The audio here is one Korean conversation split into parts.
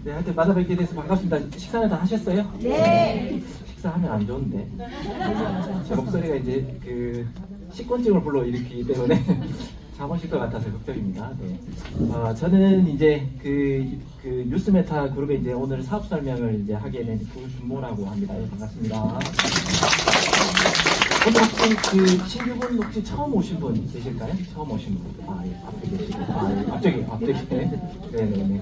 네, 하여튼 만나뵙게 돼서 반갑습니다. 식사는 다 하셨어요? 네. 식사하면 안 좋은데. 제 목소리가 이제 그 식곤증을 불러일으키기 때문에 잠 오실 것 같아서 걱정입니다. 네. 저는 이제 그 뉴스메타 그룹에 이제 오늘 사업 설명을 이제 하게 된 구준모라고 합니다. 예, 반갑습니다. 오늘 혹시 그 신규분 혹시 처음 오신 분 계실까요? 처음 오신 분. 예, 앞에 계시고. 예, 앞쪽에. 네네네.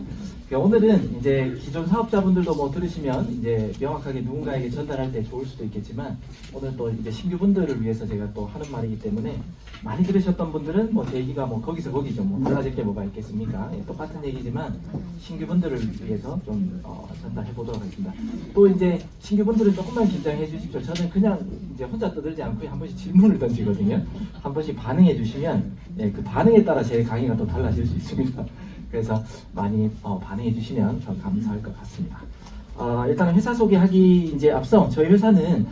오늘은 이제 기존 사업자분들도 뭐 들으시면 이제 명확하게 누군가에게 전달할 때 좋을 수도 있겠지만 오늘 또 이제 신규분들을 위해서 제가 또 하는 말이기 때문에 많이 들으셨던 분들은 뭐 제 얘기가 뭐 거기서 거기죠. 뭐 달라질 게 뭐가 있겠습니까? 예, 똑같은 얘기지만 신규분들을 위해서 좀 전달해 보도록 하겠습니다. 또 이제 신규분들은 조금만 긴장해 주십시오. 저는 그냥 이제 혼자 떠들지 않고 한 번씩 질문을 던지거든요. 한 번씩 반응해 주시면 예, 그 반응에 따라 제 강의가 또 달라질 수 있습니다. 그래서 많이 반응해 주시면 더 감사할 것 같습니다. 일단 회사 소개하기 이제 앞서 저희 회사는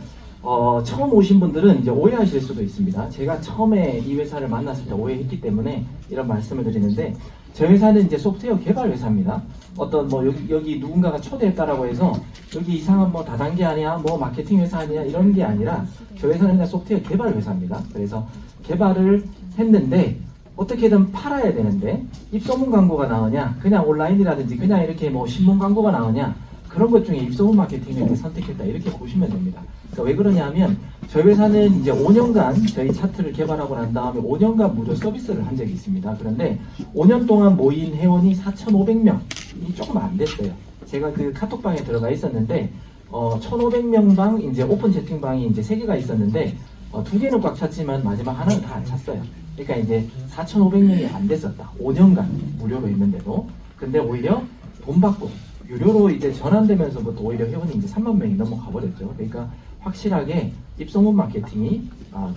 처음 오신 분들은 이제 오해하실 수도 있습니다. 제가 처음에 이 회사를 만났을 때 오해했기 때문에 이런 말씀을 드리는데 저희 회사는 이제 소프트웨어 개발 회사입니다. 어떤 뭐 여기 누군가가 초대했다라고 해서 여기 이상한 뭐 다단계 아니야, 뭐 마케팅 회사 아니야 이런 게 아니라 저희 회사는 그냥 소프트웨어 개발 회사입니다. 그래서 개발을 했는데 어떻게든 팔아야 되는데 입소문 광고가 나오냐, 그냥 온라인이라든지 그냥 이렇게 뭐 신문 광고가 나오냐, 그런 것 중에 입소문 마케팅을 선택했다 이렇게 보시면 됩니다. 그러니까 왜 그러냐면 저희 회사는 이제 5년간 저희 차트를 개발하고 난 다음에 5년간 무료 서비스를 한 적이 있습니다. 그런데 5년 동안 모인 회원이 4,500명이 조금 안 됐어요. 제가 그 카톡방에 들어가 있었는데 1,500명 방 이제 오픈 채팅방이 이제 3개가 있었는데 2개는 꽉 찼지만 마지막 하나는 다 안 찼어요. 그러니까 이제 4,500명이 안 됐었다. 5년간 무료로 했는데도. 근데 오히려 돈 받고 유료로 이제 전환되면서부터 오히려 회원이 이제 3만 명이 넘어가 버렸죠. 그러니까 확실하게 입소문 마케팅이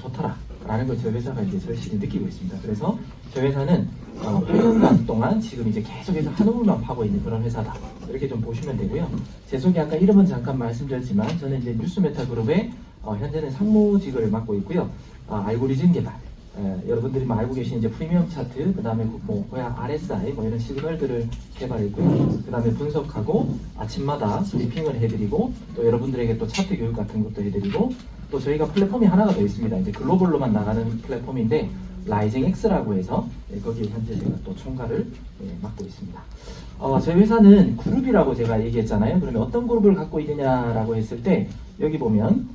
좋더라라는 걸 저희 회사가 이제 절실히 느끼고 있습니다. 그래서 저희 회사는 5년간 동안 지금 이제 계속해서 한우물만 파고 있는 그런 회사다. 이렇게 좀 보시면 되고요. 제 속에 아까 이름은 잠깐 말씀드렸지만 저는 이제 뉴스메타 그룹의 현재는 상무직을 맡고 있고요. 알고리즘 개발. 여러분들이 알고 계신 이제 프리미엄 차트, 그 다음에 뭐 RSI 뭐 이런 시그널들을 개발했고요. 그 다음에 분석하고 아침마다 브리핑을 해드리고 또 여러분들에게 또 차트 교육 같은 것도 해드리고 또 저희가 플랫폼이 하나가 더 있습니다. 이제 글로벌로만 나가는 플랫폼인데 라이징 X라고 해서 거기에 현재 제가 또 총괄을 맡고 있습니다. 저희 회사는 그룹이라고 제가 얘기했잖아요. 그러면 어떤 그룹을 갖고 있느냐라고 했을 때 여기 보면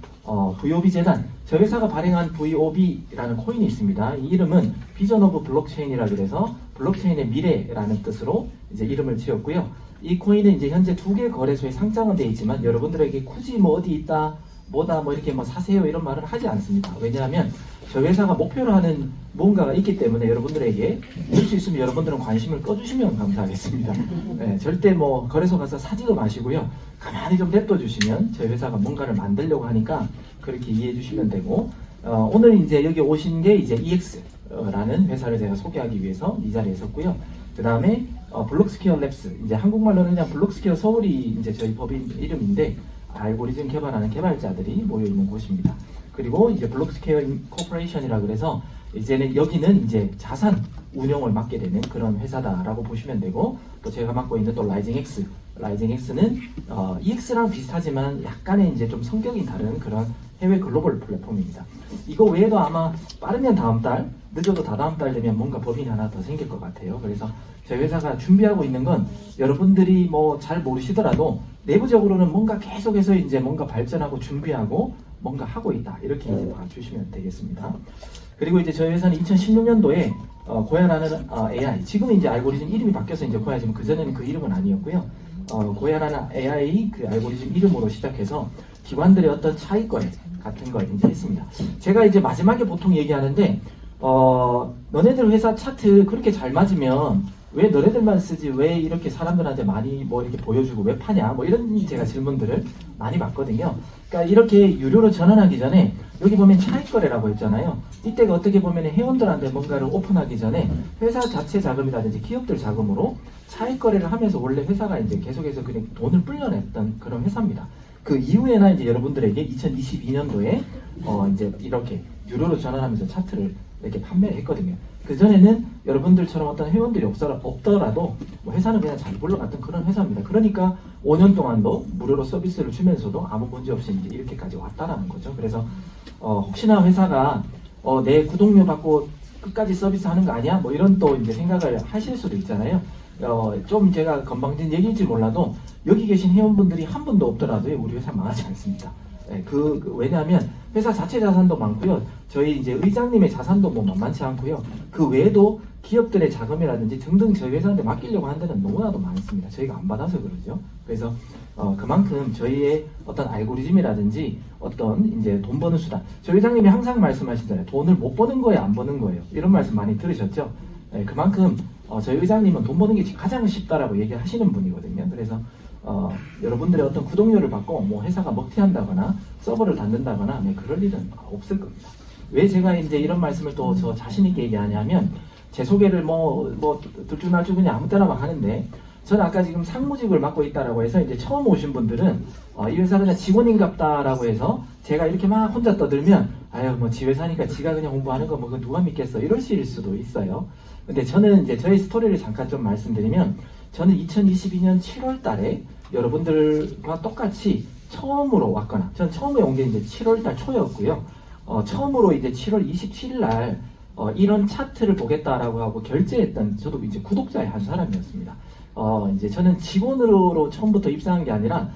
VOB 재단, 저희 회사가 발행한 VOB라는 코인이 있습니다. 이 이름은 비전 오브 블록체인이라 그래서 블록체인의 미래라는 뜻으로 이제 이름을 지었고요. 이 코인은 이제 현재 2개 거래소에 상장은 되어 있지만 여러분들에게 굳이 뭐 어디 있다, 뭐다, 뭐 이렇게 뭐 사세요 이런 말을 하지 않습니다. 왜냐하면 저희 회사가 목표로 하는 뭔가가 있기 때문에 여러분들에게 될 수 있으면 여러분들은 관심을 꺼주시면 감사하겠습니다. 네, 절대 뭐 거래소 가서 사지도 마시고요. 가만히 좀 냅둬 주시면 저희 회사가 뭔가를 만들려고 하니까 그렇게 이해해 주시면 되고 오늘 이제 여기 오신 게 이제 EX라는 회사를 제가 소개하기 위해서 이 자리에 섰고요. 그 다음에 블록스퀘어 랩스, 이제 한국말로는 그냥 블록스퀘어 서울이 이제 저희 법인 이름인데 알고리즘 개발하는 개발자들이 모여 있는 곳입니다. 그리고 이제 블록스퀘어 코퍼레이션이라 그래서 이제는 여기는 이제 자산 운영을 맡게 되는 그런 회사다라고 보시면 되고 또 제가 맡고 있는 또 라이징 X, 라이징 X는 EX랑 비슷하지만 약간의 이제 좀 성격이 다른 그런 해외 글로벌 플랫폼입니다. 이거 외에도 아마 빠르면 다음 달, 늦어도 다다음 달 되면 뭔가 법인이 하나 더 생길 것 같아요. 그래서 저희 회사가 준비하고 있는 건 여러분들이 뭐 잘 모르시더라도 내부적으로는 뭔가 계속해서 이제 뭔가 발전하고 준비하고 뭔가 하고 있다. 이렇게 이제 봐주시면 되겠습니다. 그리고 이제 저희 회사는 2016년도에 고야라는 AI, 지금 이제 알고리즘 이름이 바뀌어서 이제 고야지만 그전에는 그 이름은 아니었고요. 고야라는 AI 그 알고리즘 이름으로 시작해서 기관들의 어떤 차익거래 같은 걸 이제 했습니다. 제가 이제 마지막에 보통 얘기하는데 너네들 회사 차트 그렇게 잘 맞으면 왜 너네들만 쓰지 왜 이렇게 사람들한테 많이 뭐 이렇게 보여주고 왜 파냐 뭐 이런 제가 질문들을 많이 받거든요. 그러니까 이렇게 유료로 전환하기 전에 여기 보면 차익거래라고 했잖아요. 이때가 어떻게 보면 회원들한테 뭔가를 오픈하기 전에 회사 자체 자금이라든지 기업들 자금으로 차익거래를 하면서 원래 회사가 이제 계속해서 그냥 돈을 불려냈던 그런 회사입니다. 그 이후에나 이제 여러분들에게 2022년도에 이제 이렇게 유료로 전환하면서 차트를 이렇게 판매를 했거든요. 그전에는 여러분들처럼 어떤 회원들이 없더라도 뭐 회사는 그냥 잘 굴러갔던 그런 회사입니다. 그러니까 5년 동안도 무료로 서비스를 주면서도 아무 문제 없이 이제 이렇게까지 왔다라는 거죠. 그래서 혹시나 회사가 내 구독료 받고 끝까지 서비스 하는 거 아니야? 뭐 이런 또 이제 생각을 하실 수도 있잖아요. 좀 제가 건방진 얘기일지 몰라도 여기 계신 회원분들이 한 분도 없더라도 우리 회사 망하지 않습니다. 네, 왜냐하면 회사 자체 자산도 많고요. 저희 이제 의장님의 자산도 뭐 만만치 않고요. 그 외에도 기업들의 자금이라든지 등등 저희 회사한테 맡기려고 하는 데는 너무나도 많습니다. 저희가 안 받아서 그러죠. 그래서 그만큼 저희의 어떤 알고리즘이라든지 어떤 이제 돈 버는 수단. 저희 회장님이 항상 말씀하시잖아요. 돈을 못 버는 거예요, 안 버는 거예요. 이런 말씀 많이 들으셨죠? 네, 그만큼 저희 의장님은 돈 버는 게 가장 쉽다라고 얘기하시는 분이거든요. 그래서 여러분들의 어떤 구독료를 받고 뭐 회사가 먹튀한다거나 서버를 닫는다거나 네, 그럴 일은 없을 겁니다. 왜 제가 이제 이런 말씀을 또 저 자신 있게 얘기하냐면 제 소개를 들쭉날쭉 그냥 아무 때나 막 하는데 저는 아까 지금 상무직을 맡고 있다라고 해서 이제 처음 오신 분들은 이 회사 그냥 직원인갑다라고 해서 제가 이렇게 막 혼자 떠들면 아유 뭐 지 회사니까 지가 그냥 공부하는 거 뭐 그건 누가 믿겠어 이러실 수도 있어요. 근데 저는 이제 저희 스토리를 잠깐 좀 말씀드리면 저는 2022년 7월 달에 여러분들과 똑같이 처음으로 왔거나 전 처음에 온 게 이제 7월 달 초였고요. 처음으로 이제 7월 27일 날 이런 차트를 보겠다라고 하고 결제했던 저도 이제 구독자의 한 사람이었습니다. 이제 저는 직원으로 처음부터 입사한 게 아니라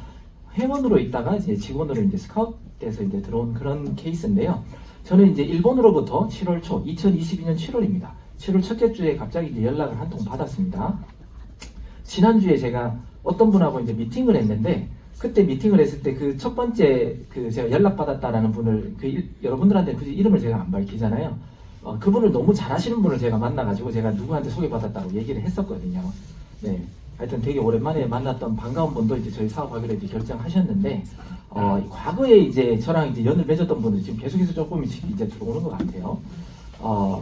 회원으로 있다가 이제 직원으로 이제 스카웃돼서 이제 들어온 그런 케이스인데요. 저는 이제 일본으로부터 7월 초, 2022년 7월입니다. 7월 첫째 주에 갑자기 이제 연락을 한 통 받았습니다. 지난주에 제가 어떤 분하고 이제 미팅을 했는데 그때 미팅을 했을 때 그 첫 번째 제가 연락받았다라는 분을 여러분들한테 굳이 이름을 제가 안 밝히잖아요. 그분을 너무 잘하시는 분을 제가 만나가지고 제가 누구한테 소개받았다고 얘기를 했었거든요. 네. 하여튼 되게 오랜만에 만났던 반가운 분도 이제 저희 사업하기로 이제 결정하셨는데, 과거에 이제 저랑 이제 연을 맺었던 분들 지금 계속해서 조금씩 이제 들어오는 것 같아요.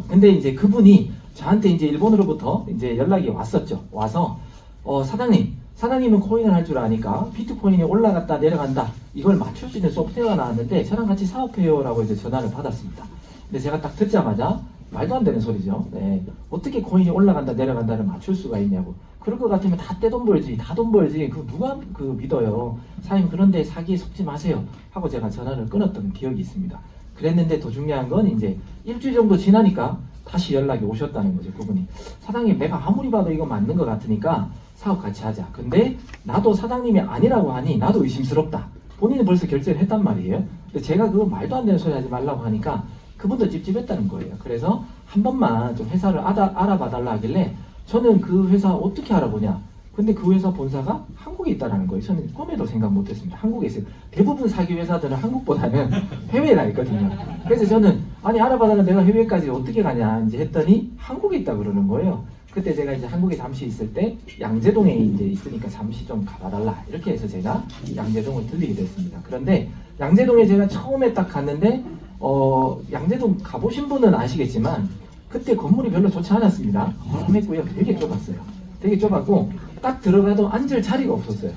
근데 이제 그분이 저한테 이제 일본으로부터 이제 연락이 왔었죠. 와서, 사장님은 코인을 할 줄 아니까 비트코인이 올라갔다 내려간다. 이걸 맞출 수 있는 소프트웨어가 나왔는데 저랑 같이 사업해요라고 이제 전화를 받았습니다. 근데 제가 딱 듣자마자 말도 안 되는 소리죠. 네. 어떻게 코인이 올라간다 내려간다를 맞출 수가 있냐고. 그럴 것 같으면 다 떼돈 벌지, 다 돈 벌지. 누가 믿어요. 사장님 그런데 사기에 속지 마세요. 하고 제가 전화를 끊었던 기억이 있습니다. 그랬는데 더 중요한 건 이제 일주일 정도 지나니까 다시 연락이 오셨다는 거죠. 그분이. 사장님 내가 아무리 봐도 이거 맞는 것 같으니까 사업 같이 하자. 근데 나도 사장님이 아니라고 하니 나도 의심스럽다. 본인이 벌써 결제를 했단 말이에요. 근데 제가 그거 말도 안 되는 소리 하지 말라고 하니까 그분도 찝찝했다는 거예요. 그래서 한 번만 좀 회사를 알아봐 달라 하길래 저는 그 회사 어떻게 알아보냐. 근데 그 회사 본사가 한국에 있다는 거예요. 저는 꿈에도 생각 못했습니다. 한국에 있어요. 대부분 사기 회사들은 한국보다는 해외에 나 있거든요. 그래서 저는 아니 알아봐달라 내가 해외까지 어떻게 가냐 이제 했더니 한국에 있다 그러는 거예요. 그때 제가 이제 한국에 잠시 있을 때 양재동에 이제 있으니까 잠시 좀 가봐달라 이렇게 해서 제가 양재동을 들리게 됐습니다. 그런데 양재동에 제가 처음에 딱 갔는데 양재동 가보신 분은 아시겠지만 그때 건물이 별로 좋지 않았습니다. 험했고요. 되게 좁았어요. 되게 좁았고 딱 들어가도 앉을 자리가 없었어요.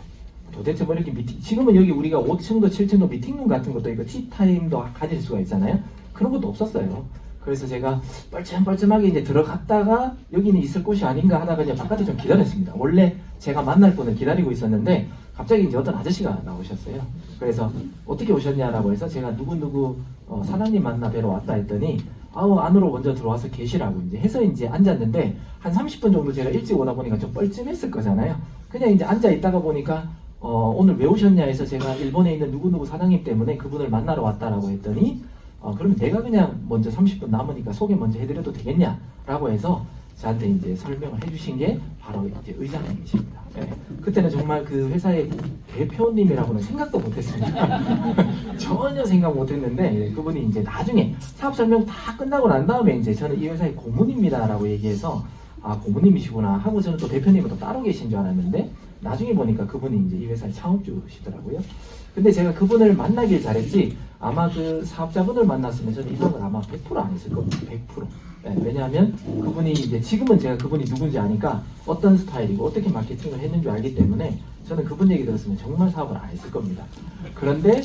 도대체 뭐 이렇게 지금은 여기 우리가 5층도 7층도 미팅룸 같은 것도 있고 티타임도 가질 수가 있잖아요. 그런 것도 없었어요. 그래서 제가 뻘쭘뻘쭘하게 이제 들어갔다가 여기는 있을 곳이 아닌가 하다가 이제 바깥에 좀 기다렸습니다. 원래 제가 만날 분을 기다리고 있었는데 갑자기 이제 어떤 아저씨가 나오셨어요. 그래서 어떻게 오셨냐라고 해서 제가 누구 사장님 만나 뵈러 왔다 했더니 안으로 먼저 들어와서 계시라고 이제 해서 이제 앉았는데 한 30분 정도 제가 일찍 오다 보니까 좀 뻘쭘했을 거잖아요. 그냥 이제 앉아 있다가 보니까 오늘 왜 오셨냐 해서 제가 일본에 있는 누구 사장님 때문에 그분을 만나러 왔다라고 했더니 그러면 내가 그냥 먼저 30분 남으니까 소개 먼저 해드려도 되겠냐라고 해서 저한테 이제 설명을 해주신 게 바로 이제 의장님이십니다. 네. 그때는 정말 그 회사의 대표님이라고는 생각도 못했습니다. 전혀 생각 못했는데 그분이 이제 나중에 사업 설명 다 끝나고 난 다음에 이제 저는 이 회사의 고문입니다라고 얘기해서 고문님이시구나 하고 저는 또 대표님은 또 따로 계신 줄 알았는데 나중에 보니까 그분이 이제 이 회사의 창업주시더라고요. 근데 제가 그분을 만나길 잘했지 아마 그 사업자분을 만났으면 저는 이동을 아마 100% 안 했을 겁니다. 100%. 네, 왜냐하면 그분이 이제 지금은 제가 그분이 누군지 아니까 어떤 스타일이고 어떻게 마케팅을 했는지 알기 때문에 저는 그분 얘기 들었으면 정말 사업을 안 했을 겁니다. 그런데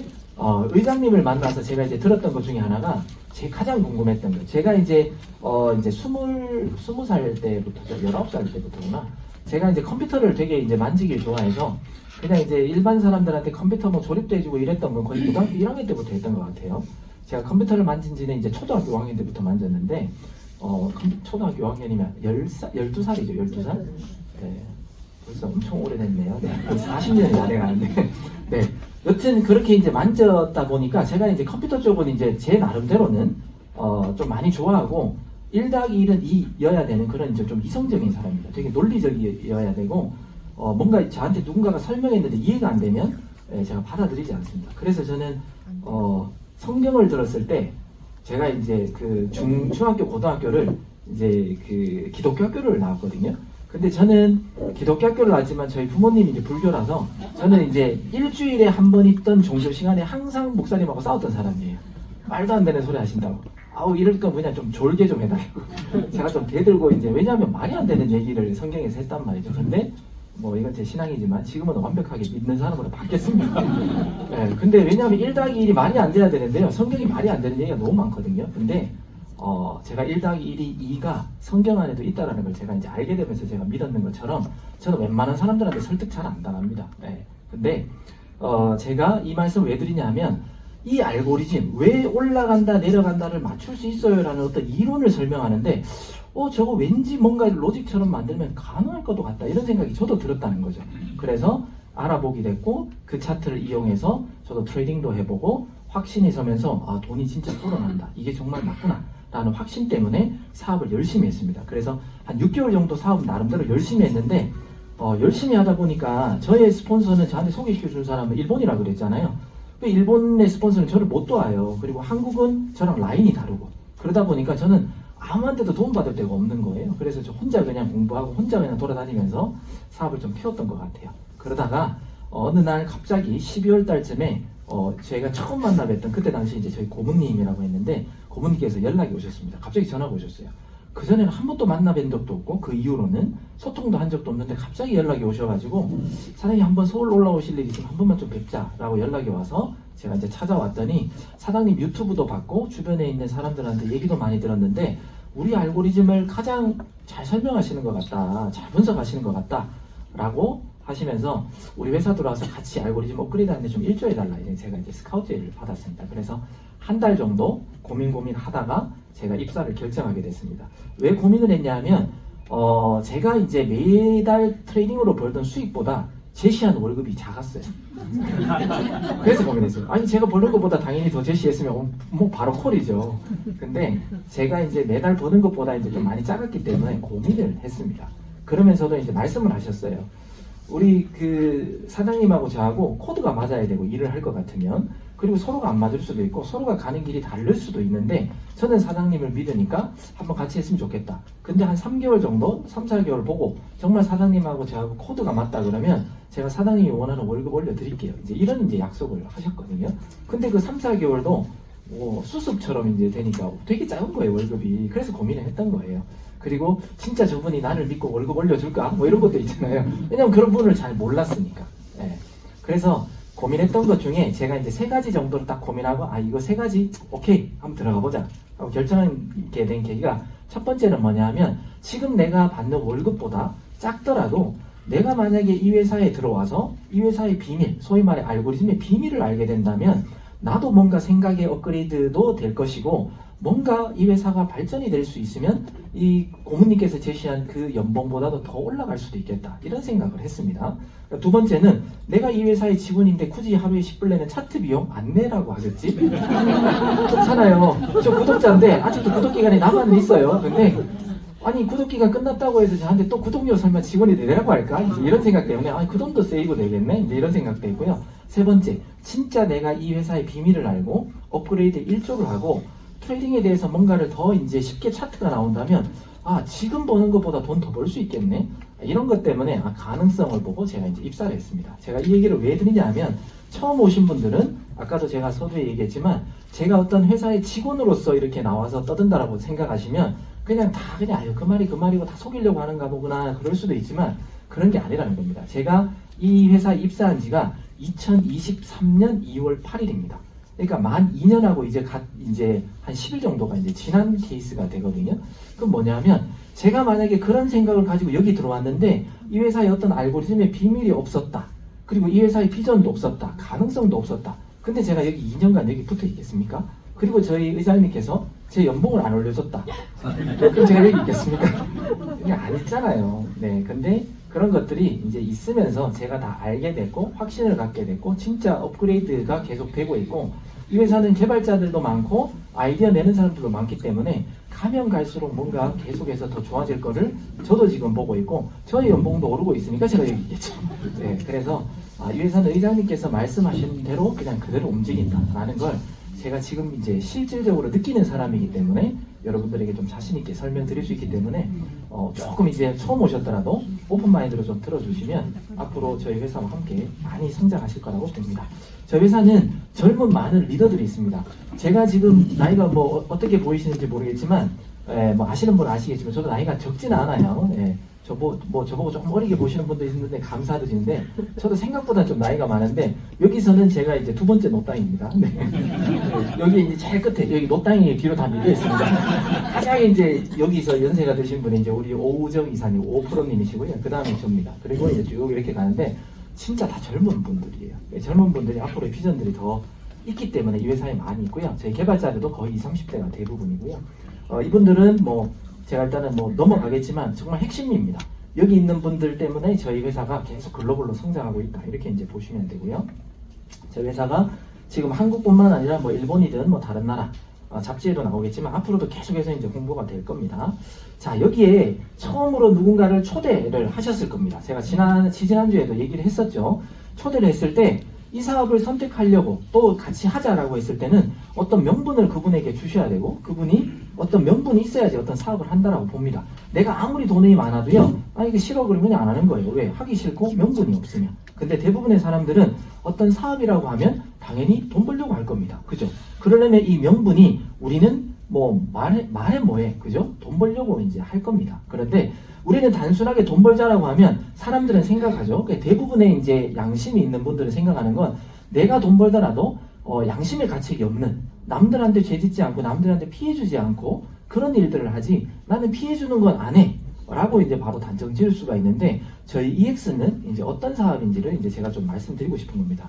의장님을 만나서 제가 이제 들었던 것 중에 하나가 제 가장 궁금했던 거. 제가 이제 이제 20살 때부터죠. 19살 때부터구나. 제가 이제 컴퓨터를 되게 이제 만지길 좋아해서 그냥 이제 일반 사람들한테 컴퓨터 뭐 조립도 해주고 이랬던 건 거의 고등학교 1학년 때부터 했던 것 같아요. 제가 컴퓨터를 만진 지는 이제 초등학교 5학년 때부터 만졌는데, 초등학교 5학년이면 12살이죠, 12살? 네. 벌써 엄청 오래됐네요. 네. 40년이 다 돼가는데. 네. 여튼 그렇게 이제 만졌다 보니까 제가 이제 컴퓨터 쪽은 이제 제 나름대로는, 좀 많이 좋아하고, 1+1은 2여야 되는 그런 이제 좀 이성적인 사람입니다. 되게 논리적이어야 되고, 뭔가 저한테 누군가가 설명했는데 이해가 안 되면 제가 받아들이지 않습니다. 그래서 저는 성경을 들었을 때 제가 이제 그 중학교 고등학교를 이제 그 기독교 학교를 나왔거든요. 근데 저는 기독교 학교를 나왔지만 저희 부모님이 이제 불교라서 저는 이제 일주일에 한 번 있던 종교 시간에 항상 목사님하고 싸웠던 사람이에요. 말도 안 되는 소리 하신다고. 아우 이럴 거 그냥 좀 졸게 좀 해달라고. 제가 좀 대들고 이제 왜냐하면 말이 안 되는 얘기를 성경에서 했단 말이죠. 근데 뭐 이건 제 신앙이지만 지금은 완벽하게 믿는 사람으로 바뀌었습니다. 네, 근데 왜냐하면 1+1이 말이 안 돼야 되는데요. 성경이 말이 안 되는 얘기가 너무 많거든요. 근데 제가 1+1이 2가 성경 안에도 있다라는 걸 제가 이제 알게 되면서 제가 믿었는 것처럼 저는 웬만한 사람들한테 설득 잘 안 당합니다. 네, 근데 제가 이 말씀 왜 드리냐면 이 알고리즘 왜 올라간다 내려간다를 맞출 수 있어요 라는 어떤 이론을 설명하는데 저거 왠지 뭔가 로직처럼 만들면 가능할 것도 같다 이런 생각이 저도 들었다는 거죠. 그래서 알아보게 됐고 그 차트를 이용해서 저도 트레이딩도 해보고 확신이 서면서 돈이 진짜 불어난다 이게 정말 맞구나 라는 확신 때문에 사업을 열심히 했습니다. 그래서 한 6개월 정도 사업 나름대로 열심히 했는데 열심히 하다 보니까 저의 스폰서는 저한테 소개시켜준 사람은 일본이라고 그랬잖아요. 일본의 스폰서는 저를 못 도와요. 그리고 한국은 저랑 라인이 다르고 그러다 보니까 저는 아무한테도 도움받을 데가 없는 거예요. 그래서 저 혼자 그냥 공부하고 혼자 그냥 돌아다니면서 사업을 좀 키웠던 것 같아요. 그러다가 어느 날 갑자기 12월 달쯤에 제가 처음 만나 뵀던 그때 당시 이제 저희 고문님이라고 했는데 고문님께서 연락이 오셨습니다. 갑자기 전화가 오셨어요. 그전에는 한 번도 만나 뵌 적도 없고 그 이후로는 소통도 한 적도 없는데 갑자기 연락이 오셔가지고 사장님 한번 서울 올라오실 일 있으면 한 번만 좀 뵙자라고 연락이 와서 제가 이제 찾아왔더니 사장님 유튜브도 봤고 주변에 있는 사람들한테 얘기도 많이 들었는데 우리 알고리즘을 가장 잘 설명하시는 것 같다, 잘 분석하시는 것 같다 라고 하시면서 우리 회사 들어와서 같이 알고리즘 업그레이드 하는데 좀 일조해달라. 이제 제가 이제 스카우트를 받았습니다. 그래서 한 달 정도 고민하다가 제가 입사를 결정하게 됐습니다. 왜 고민을 했냐면 제가 이제 매달 트레이딩으로 벌던 수익보다 제시한 월급이 작았어요. 그래서 고민했어요. 아니 제가 버는 것보다 당연히 더 제시했으면 뭐 바로 콜이죠. 근데 제가 이제 매달 버는 것보다 이제 좀 많이 작았기 때문에 고민을 했습니다. 그러면서도 이제 말씀을 하셨어요. 우리 그 사장님하고 저하고 코드가 맞아야 되고 일을 할 것 같으면 그리고 서로가 안 맞을 수도 있고 서로가 가는 길이 다를 수도 있는데 저는 사장님을 믿으니까 한번 같이 했으면 좋겠다. 근데 한 3개월 정도, 3, 4개월 보고 정말 사장님하고 저하고 코드가 맞다 그러면 제가 사장님이 원하는 월급 올려드릴게요. 이제 이런 이제 약속을 하셨거든요. 근데 그 3, 4개월도 뭐 수습처럼 이제 되니까 되게 작은 거예요, 월급이. 그래서 고민을 했던 거예요. 그리고 진짜 저분이 나를 믿고 월급 올려줄까? 뭐 이런 것도 있잖아요. 왜냐면 그런 분을 잘 몰랐으니까. 네. 그래서 고민했던 것 중에 제가 이제 3가지 정도를 딱 고민하고 이거 3가지 오케이 한번 들어가 보자 하고 결정하게 된 계기가 첫 번째는 뭐냐면 지금 내가 받는 월급보다 작더라도 내가 만약에 이 회사에 들어와서 이 회사의 비밀, 소위 말해 알고리즘의 비밀을 알게 된다면 나도 뭔가 생각의 업그레이드도 될 것이고 뭔가 이 회사가 발전이 될 수 있으면 이 고문님께서 제시한 그 연봉보다도 더 올라갈 수도 있겠다 이런 생각을 했습니다. 두 번째는 내가 이 회사의 직원인데 굳이 하루에 10불 내는 차트 비용 안 내라고 하겠지? 그렇잖아요. 저 구독자인데 아직도 구독기간이 남아는 있어요. 근데 아니 구독기간 끝났다고 해서 저한테 또 구독료 설마 직원이 내라고 할까? 이제 이런 생각 때문에 그 돈도 세이브 되겠네? 이제 이런 생각도 있고요. 세 번째, 진짜 내가 이 회사의 비밀을 알고 업그레이드 1조를 하고 트레이딩에 대해서 뭔가를 더 이제 쉽게 차트가 나온다면 지금 버는 것보다 돈 더 벌 수 있겠네? 이런 것 때문에 가능성을 보고 제가 이제 입사를 했습니다. 제가 이 얘기를 왜 드리냐면 처음 오신 분들은 아까도 제가 서두에 얘기했지만 제가 어떤 회사의 직원으로서 이렇게 나와서 떠든다라고 생각하시면 그냥 그 말이고 다 속이려고 하는가 보구나 그럴 수도 있지만 그런 게 아니라는 겁니다. 제가 이 회사에 입사한 지가 2023년 2월 8일입니다. 그러니까 만 2년하고 이제 한 10일 정도가 이제 지난 케이스가 되거든요. 그럼 뭐냐면 제가 만약에 그런 생각을 가지고 여기 들어왔는데 이 회사에 어떤 알고리즘의 비밀이 없었다. 그리고 이 회사의 비전도 없었다. 가능성도 없었다. 근데 제가 여기 2년간 여기 붙어 있겠습니까? 그리고 저희 의장님께서 제 연봉을 안 올려줬다. 그럼 제가 여기 있겠습니까? 그게 아니잖아요. 네, 근데 그런 것들이 이제 있으면서 제가 다 알게 됐고 확신을 갖게 됐고 진짜 업그레이드가 계속 되고 있고 이 회사는 개발자들도 많고 아이디어 내는 사람들도 많기 때문에 가면 갈수록 뭔가 계속해서 더 좋아질 거를 저도 지금 보고 있고 저희 연봉도 오르고 있으니까 제가 여기 있겠죠. 네, 그래서 이 회사는 의장님께서 말씀하신 대로 그냥 그대로 움직인다라는 걸 제가 지금 이제 실질적으로 느끼는 사람이기 때문에 여러분들에게 좀 자신있게 설명드릴 수 있기 때문에 조금 이제 처음 오셨더라도 오픈마인드로 좀 들어주시면 앞으로 저희 회사와 함께 많이 성장하실 거라고 봅니다. 저희 회사는 젊은 많은 리더들이 있습니다. 제가 지금 나이가 뭐 어떻게 보이시는지 모르겠지만 뭐 아시는 분은 아시겠지만 저도 나이가 적지는 않아요. 저보고 조금 어리게 보시는 분도 있는데 감사드리는데 저도 생각보다 좀 나이가 많은데 여기서는 제가 이제 두 번째 노땅입니다. 네. 여기 이제 제일 끝에 여기 노땅이 뒤로 다 밀려 있습니다. 가장 이제 여기서 연세가 드신 분이 이제 우리 오우정 이사님, 오프로님이시고요. 그 다음에 저입니다. 그리고 이제 쭉 이렇게 가는데 진짜 다 젊은 분들이에요. 젊은 분들이 앞으로의 비전들이 더 있기 때문에 이 회사에 많이 있고요. 저희 개발자들도 거의 20, 30대가 대부분이고요. 이분들은 뭐 제가 일단은 뭐 넘어가겠지만 정말 핵심입니다. 여기 있는 분들 때문에 저희 회사가 계속 글로벌로 성장하고 있다. 이렇게 이제 보시면 되고요. 저희 회사가 지금 한국뿐만 아니라 뭐 일본이든 뭐 다른 나라 잡지에도 나오겠지만 앞으로도 계속해서 이제 홍보가 될 겁니다. 자, 여기에 처음으로 누군가를 초대를 하셨을 겁니다. 제가 지난주에도 얘기를 했었죠. 초대를 했을 때 이 사업을 선택하려고 또 같이 하자라고 했을 때는 어떤 명분을 그분에게 주셔야 되고 그분이 어떤 명분이 있어야지 어떤 사업을 한다라고 봅니다. 내가 아무리 돈이 많아도요. 이게 싫어 그러면 그냥 안 하는 거예요. 왜? 하기 싫고 명분이 없으면. 근데 대부분의 사람들은 어떤 사업이라고 하면 당연히 돈 벌려고 할 겁니다. 그죠? 그러려면 이 명분이 우리는 뭐 말해 뭐해. 그죠? 돈 벌려고 이제 할 겁니다. 그런데 우리는 단순하게 돈 벌자라고 하면 사람들은 생각하죠. 대부분의 이제 양심이 있는 분들은 생각하는 건 내가 돈 벌더라도 양심의 가책이 없는 남들한테 죄짓지 않고 남들한테 피해주지 않고 그런 일들을 하지 나는 피해주는 건 안 해. 라고 이제 바로 단정 지을 수가 있는데 저희 EX는 이제 어떤 사업인지를 이제 제가 좀 말씀드리고 싶은 겁니다.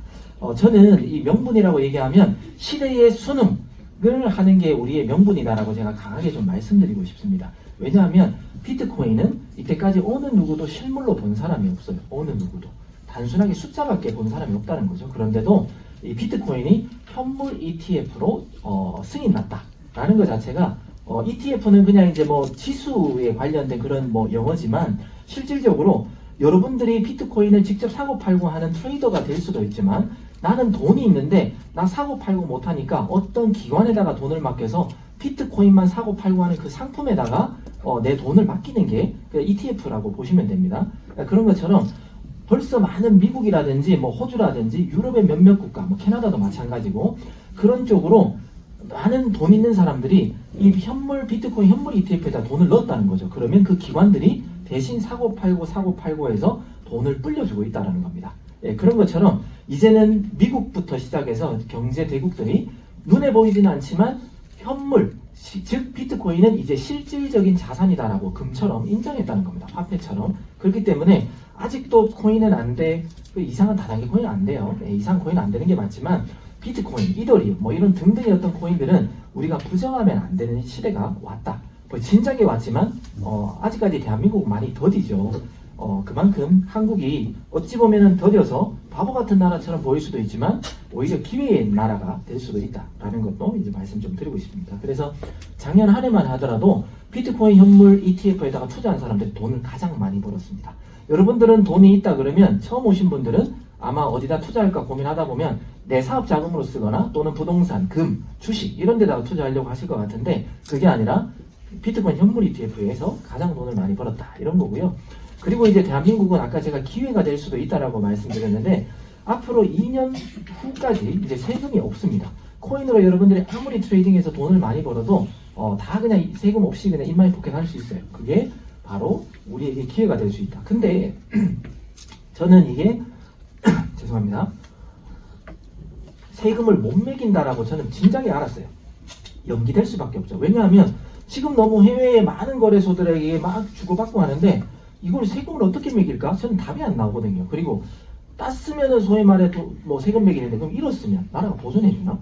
저는 이 명분이라고 얘기하면 시대의 수능을 하는 게 우리의 명분이다라고 제가 강하게 좀 말씀드리고 싶습니다. 왜냐하면 비트코인은 이때까지 어느 누구도 실물로 본 사람이 없어요. 어느 누구도. 단순하게 숫자밖에 본 사람이 없다는 거죠. 그런데도 이 비트코인이 현물 ETF로 승인 났다라는 것 자체가 ETF는 그냥 이제 뭐 지수에 관련된 그런 뭐 용어지만 실질적으로 여러분들이 비트코인을 직접 사고 팔고 하는 트레이더가 될 수도 있지만 나는 돈이 있는데 나 사고 팔고 못하니까 어떤 기관에다가 돈을 맡겨서 비트코인만 사고 팔고 하는 그 상품에다가 내 돈을 맡기는 게 ETF라고 보시면 됩니다. 그러니까 그런 것처럼 벌써 많은 미국이라든지 뭐 호주라든지 유럽의 몇몇 국가, 뭐 캐나다도 마찬가지고 그런 쪽으로 많은 돈 있는 사람들이 이 비트코인 현물 ETF에다 돈을 넣었다는 거죠. 그러면 그 기관들이 대신 사고 팔고 해서 돈을 불려주고 있다는 겁니다. 예, 그런 것처럼 이제는 미국부터 시작해서 경제 대국들이 눈에 보이지는 않지만 현물, 즉 비트코인은 이제 실질적인 자산이다라고 금처럼 인정했다는 겁니다. 화폐처럼. 그렇기 때문에 아직도 코인은 안 돼. 이상한 다단계 코인은 안 돼요. 네, 이상한 코인은 안 되는 게 맞지만 비트코인, 이더리움 뭐 이런 등등의 어떤 코인들은 우리가 부정하면 안 되는 시대가 왔다. 뭐 진작에 왔지만 아직까지 대한민국은 많이 더디죠. 그만큼 한국이 어찌 보면은 더뎌서 바보 같은 나라처럼 보일 수도 있지만 오히려 기회의 나라가 될 수도 있다라는 것도 이제 말씀 좀 드리고 싶습니다. 그래서 작년 한 해만 하더라도 비트코인 현물 ETF에다가 투자한 사람들이 돈을 가장 많이 벌었습니다. 여러분들은 돈이 있다 그러면 처음 오신 분들은 아마 어디다 투자할까 고민하다 보면 내 사업 자금으로 쓰거나 또는 부동산, 금, 주식 이런 데다가 투자하려고 하실 것 같은데 그게 아니라 비트코인 현물 ETF에서 가장 돈을 많이 벌었다 이런 거고요. 그리고 이제 대한민국은 아까 제가 기회가 될 수도 있다라고 말씀드렸는데 앞으로 2년 후까지 이제 세금이 없습니다. 코인으로 여러분들이 아무리 트레이딩해서 돈을 많이 벌어도 다 그냥 세금 없이 그냥 인마이 포켓 할 수 있어요. 그게 바로 우리에게 기회가 될 수 있다. 근데 저는 이게 죄송합니다. 세금을 못 매긴다라고 저는 진작에 알았어요. 연기될 수밖에 없죠. 왜냐하면 지금 너무 해외의 많은 거래소들에게 막 주고받고 하는데 이걸 세금을 어떻게 매길까? 저는 답이 안 나오거든요. 그리고 땄으면은 소위 말해 뭐 세금 매기는데 그럼 잃었으면 나라가 보존해주나?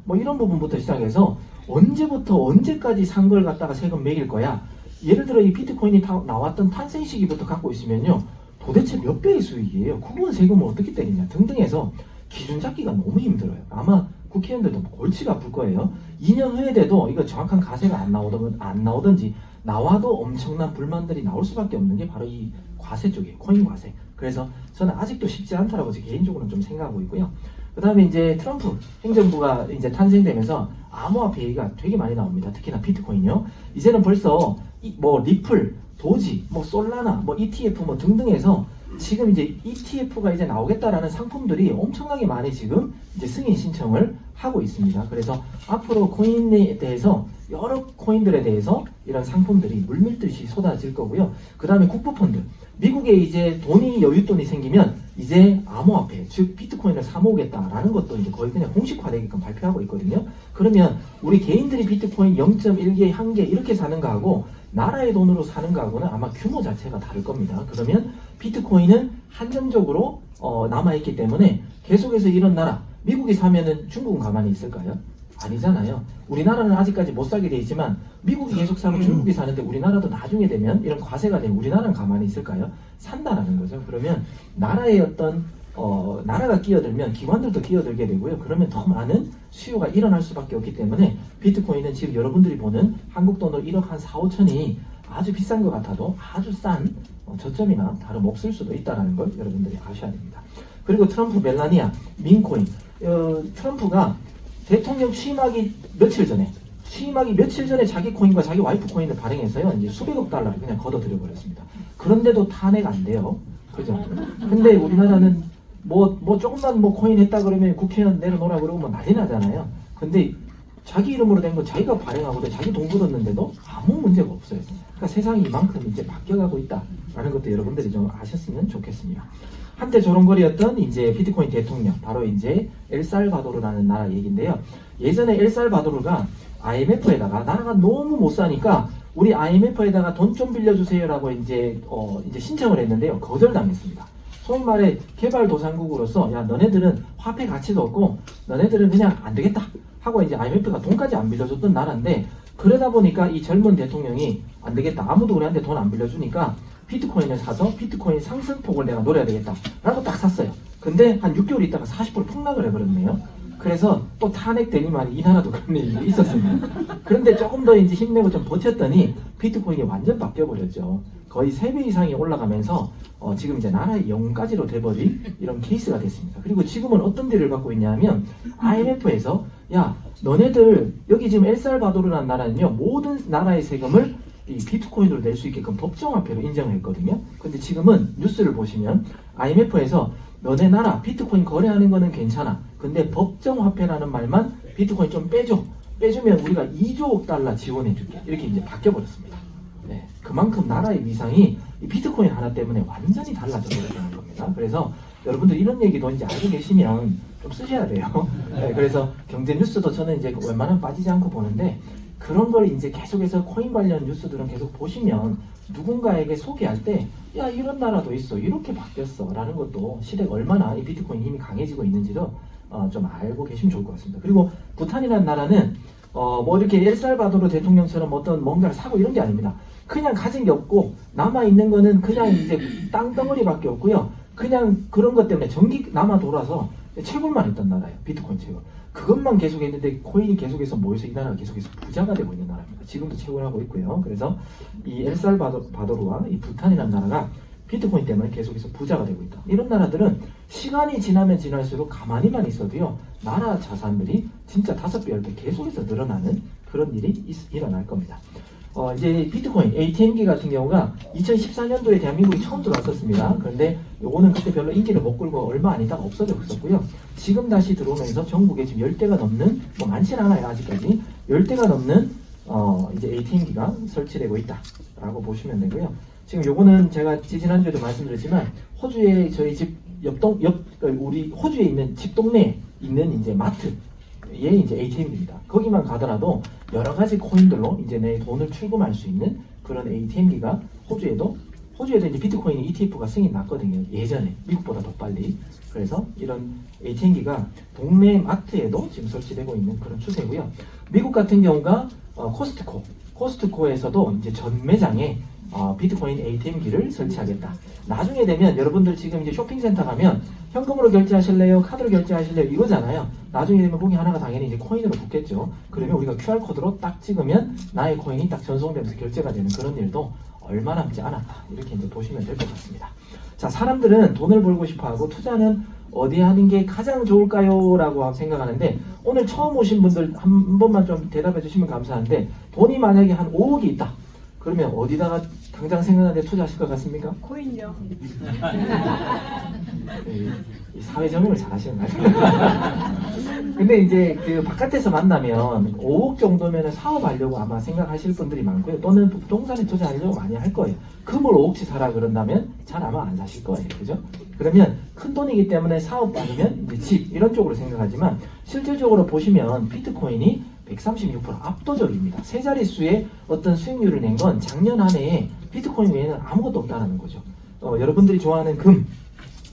뭐 이런 부분부터 시작해서 언제부터 언제까지 산 걸 갖다가 세금 매길 거야? 예를 들어 이 비트코인이 나왔던 탄생 시기부터 갖고 있으면요. 도대체 몇 배의 수익이에요? 그건 세금을 어떻게 때리냐 등등 해서 기준 잡기가 너무 힘들어요. 아마 국회의원들도 골치가 아플 거예요. 2년 후에 돼도 이거 정확한 가세가 안 나오든지 나와도 엄청난 불만들이 나올 수밖에 없는 게 바로 이 과세 쪽이에요. 코인 과세. 그래서 저는 아직도 쉽지 않다라고 개인적으로는 좀 생각하고 있고요. 그 다음에 이제 트럼프 행정부가 이제 탄생되면서 암호화폐 얘기가 되게 많이 나옵니다. 특히나 비트코인요. 이제는 벌써 뭐 리플, 도지, 뭐 솔라나, 뭐 ETF 뭐 등등해서 지금 이제 ETF가 이제 나오겠다라는 상품들이 엄청나게 많이 지금 이제 승인 신청을 하고 있습니다. 그래서 앞으로 코인에 대해서 여러 코인들에 대해서 이런 상품들이 물밀듯이 쏟아질 거고요. 그 다음에 국부펀드. 미국에 이제 여윳돈이 생기면 이제 암호화폐, 즉 비트코인을 사모으겠다라는 것도 이제 거의 그냥 공식화되게끔 발표하고 있거든요. 그러면 우리 개인들이 비트코인 0.1개, 1개 이렇게 사는 거하고 나라의 돈으로 사는 거하고는 아마 규모 자체가 다를 겁니다. 그러면 비트코인은 한정적으로 남아있기 때문에 계속해서 이런 나라, 미국이 사면은 중국은 가만히 있을까요? 아니잖아요. 우리나라는 아직까지 못 사게 돼 있지만 미국이 계속 사면 중국이 사는데 우리나라도 나중에 되면 이런 과세가 되면 우리나라는 가만히 있을까요? 산다라는 거죠. 그러면 나라의 어떤 나라가 끼어들면 기관들도 끼어들게 되고요. 그러면 더 많은 수요가 일어날 수밖에 없기 때문에 비트코인은 지금 여러분들이 보는 한국 돈으로 1억 한 4, 5천이 아주 비싼 것 같아도 아주 싼 저점이나 다름없을 수도 있다는 걸 여러분들이 아셔야 됩니다. 그리고 트럼프 멜라니아 민코인. 트럼프가 대통령 취임하기 며칠 전에 자기 코인과 자기 와이프 코인을 발행해서요. 이제 수백억 달러를 그냥 걷어들여 버렸습니다. 그런데도 탄핵 안 돼요. 그죠? 근데 우리나라는 뭐 조금만 뭐 코인 했다 그러면 국회의원 내려놓으라 그러고 뭐 난리 나잖아요. 근데 자기 이름으로 된 거 자기가 발행하고 자기 돈 걷었는데도 아무 문제가 없어요. 그러니까 세상이 이만큼 이제 바뀌어가고 있다라는 것도 여러분들이 좀 아셨으면 좋겠습니다. 한때 조롱거리였던 이제 비트코인 대통령, 바로 이제 엘살바도르라는 나라 얘기인데요. 예전에 엘살바도르가 IMF에다가 나라가 너무 못 사니까 우리 IMF에다가 돈 좀 빌려주세요라고 이제 신청을 했는데요. 거절당했습니다. 소위 말해 개발도상국으로서 야 너네들은 화폐 가치도 없고 너네들은 그냥 안 되겠다 하고 이제 IMF가 돈까지 안 빌려줬던 나라인데 그러다 보니까 이 젊은 대통령이 안 되겠다 아무도 우리한테 돈 안 빌려주니까 비트코인을 사서 비트코인 상승폭을 내가 노려야 되겠다 라고 딱 샀어요. 근데 한 6개월 있다가 40% 폭락을 해버렸네요. 그래서 또 탄핵되니만 이 나라도 그런 일이 있었습니다. 그런데 조금 더 이제 힘내고 좀 버텼더니 비트코인이 완전 바뀌어버렸죠. 거의 3배 이상이 올라가면서 지금 이제 나라의 영까지로 돼버린 이런 케이스가 됐습니다. 그리고 지금은 어떤 데를 갖고 있냐면 IMF에서 야 너네들 여기 지금 엘살바도르라는 나라는요 모든 나라의 세금을 이 비트코인으로 낼 수 있게끔 법정화폐로 인정을 했거든요. 근데 지금은 뉴스를 보시면 IMF에서 너네 나라 비트코인 거래하는 거는 괜찮아. 근데 법정화폐라는 말만 비트코인 좀 빼주면 우리가 2조 달러 지원해줄게. 이렇게 이제 바뀌어버렸습니다. 네, 그만큼 나라의 위상이 이 비트코인 하나 때문에 완전히 달라져버렸다는 겁니다. 그래서 여러분들 이런 얘기도 이제 알고 계시면 좀 쓰셔야 돼요. 네, 그래서 경제 뉴스도 저는 이제 웬만하면 빠지지 않고 보는데 그런 걸 이제 계속해서 코인 관련 뉴스들은 계속 보시면 누군가에게 소개할 때 야 이런 나라도 있어 이렇게 바뀌었어 라는 것도 시대가 얼마나 이 비트코인 힘이 강해지고 있는지도 좀 알고 계시면 좋을 것 같습니다. 그리고 부탄이라는 나라는 뭐 이렇게 엘살바도르 대통령처럼 어떤 뭔가를 사고 이런 게 아닙니다. 그냥 가진 게 없고 남아있는 거는 그냥 이제 땅덩어리밖에 없고요. 그냥 그런 것 때문에 전기 남아 돌아서 채굴만 했던 나라예요. 비트코인 채굴. 그것만 계속 했는데 코인이 계속해서 모여서 이 나라가 계속해서 부자가 되고 있는 나라입니다. 지금도 채굴하고 있고요. 그래서 이 엘살바도르와 이 부탄이라는 나라가 비트코인 때문에 계속해서 부자가 되고 있다. 이런 나라들은 시간이 지나면 지날수록 가만히만 있어도요. 나라 자산들이 진짜 5배, 10배 계속해서 늘어나는 그런 일이 일어날 겁니다. 이제 비트코인 ATM기 같은 경우가 2014년도에 대한민국이 처음 들어왔었습니다. 그런데 요거는 그때 별로 인기를 못 끌고 얼마 안 있다가 없어졌었고요. 지금 다시 들어오면서 전국에 지금 10대가 넘는, 뭐 많지는 않아요 아직까지, 10대가 넘는 이제 ATM기가 설치되고 있다라고 보시면 되고요. 지금 요거는 제가 지난주에도 말씀드렸지만 호주에 저희 집 우리 호주에 있는 집 동네에 있는 이제 마트의 이제 ATM입니다. 거기만 가더라도 여러 가지 코인들로 이제 내 돈을 출금할 수 있는 그런 ATM기가 호주에도 이제 비트코인 ETF가 승인 났거든요. 예전에 미국보다 더 빨리. 그래서 이런 ATM기가 동네 마트에도 지금 설치되고 있는 그런 추세고요. 미국 같은 경우가 코스트코에서도 이제 전 매장에 비트코인 ATM기를 설치하겠다. 나중에 되면 여러분들 지금 이제 쇼핑센터 가면 현금으로 결제하실래요? 카드로 결제하실래요? 이거잖아요. 나중에 되면 거기 하나가 당연히 이제 코인으로 붙겠죠. 그러면 우리가 QR코드로 딱 찍으면 나의 코인이 딱 전송되면서 결제가 되는 그런 일도 얼마 남지 않았다. 이렇게 이제 보시면 될 것 같습니다. 자, 사람들은 돈을 벌고 싶어 하고 투자는 어디에 하는 게 가장 좋을까요? 라고 생각하는데 오늘 처음 오신 분들 한 번만 좀 대답해 주시면 감사한데 돈이 만약에 한 5억이 있다. 그러면 어디다가 당장 생각나는데 투자하실 것 같습니까? 코인요. 이 사회정의를 잘 하시는 것 같아요. 근데 이제 그 바깥에서 만나면 5억 정도면 사업하려고 아마 생각하실 분들이 많고요. 또는 부동산에 투자하려고 많이 할 거예요. 금을 5억치 사라 그런다면 잘 아마 안 사실 거예요. 그죠? 그러면 큰 돈이기 때문에 사업 아니면 이제 집 이런 쪽으로 생각하지만 실질적으로 보시면 비트코인이 136% 압도적입니다. 세 자릿수의 어떤 수익률을 낸 건 작년 한 해에 비트코인 외에는 아무것도 없다는 거죠. 여러분들이 좋아하는 금,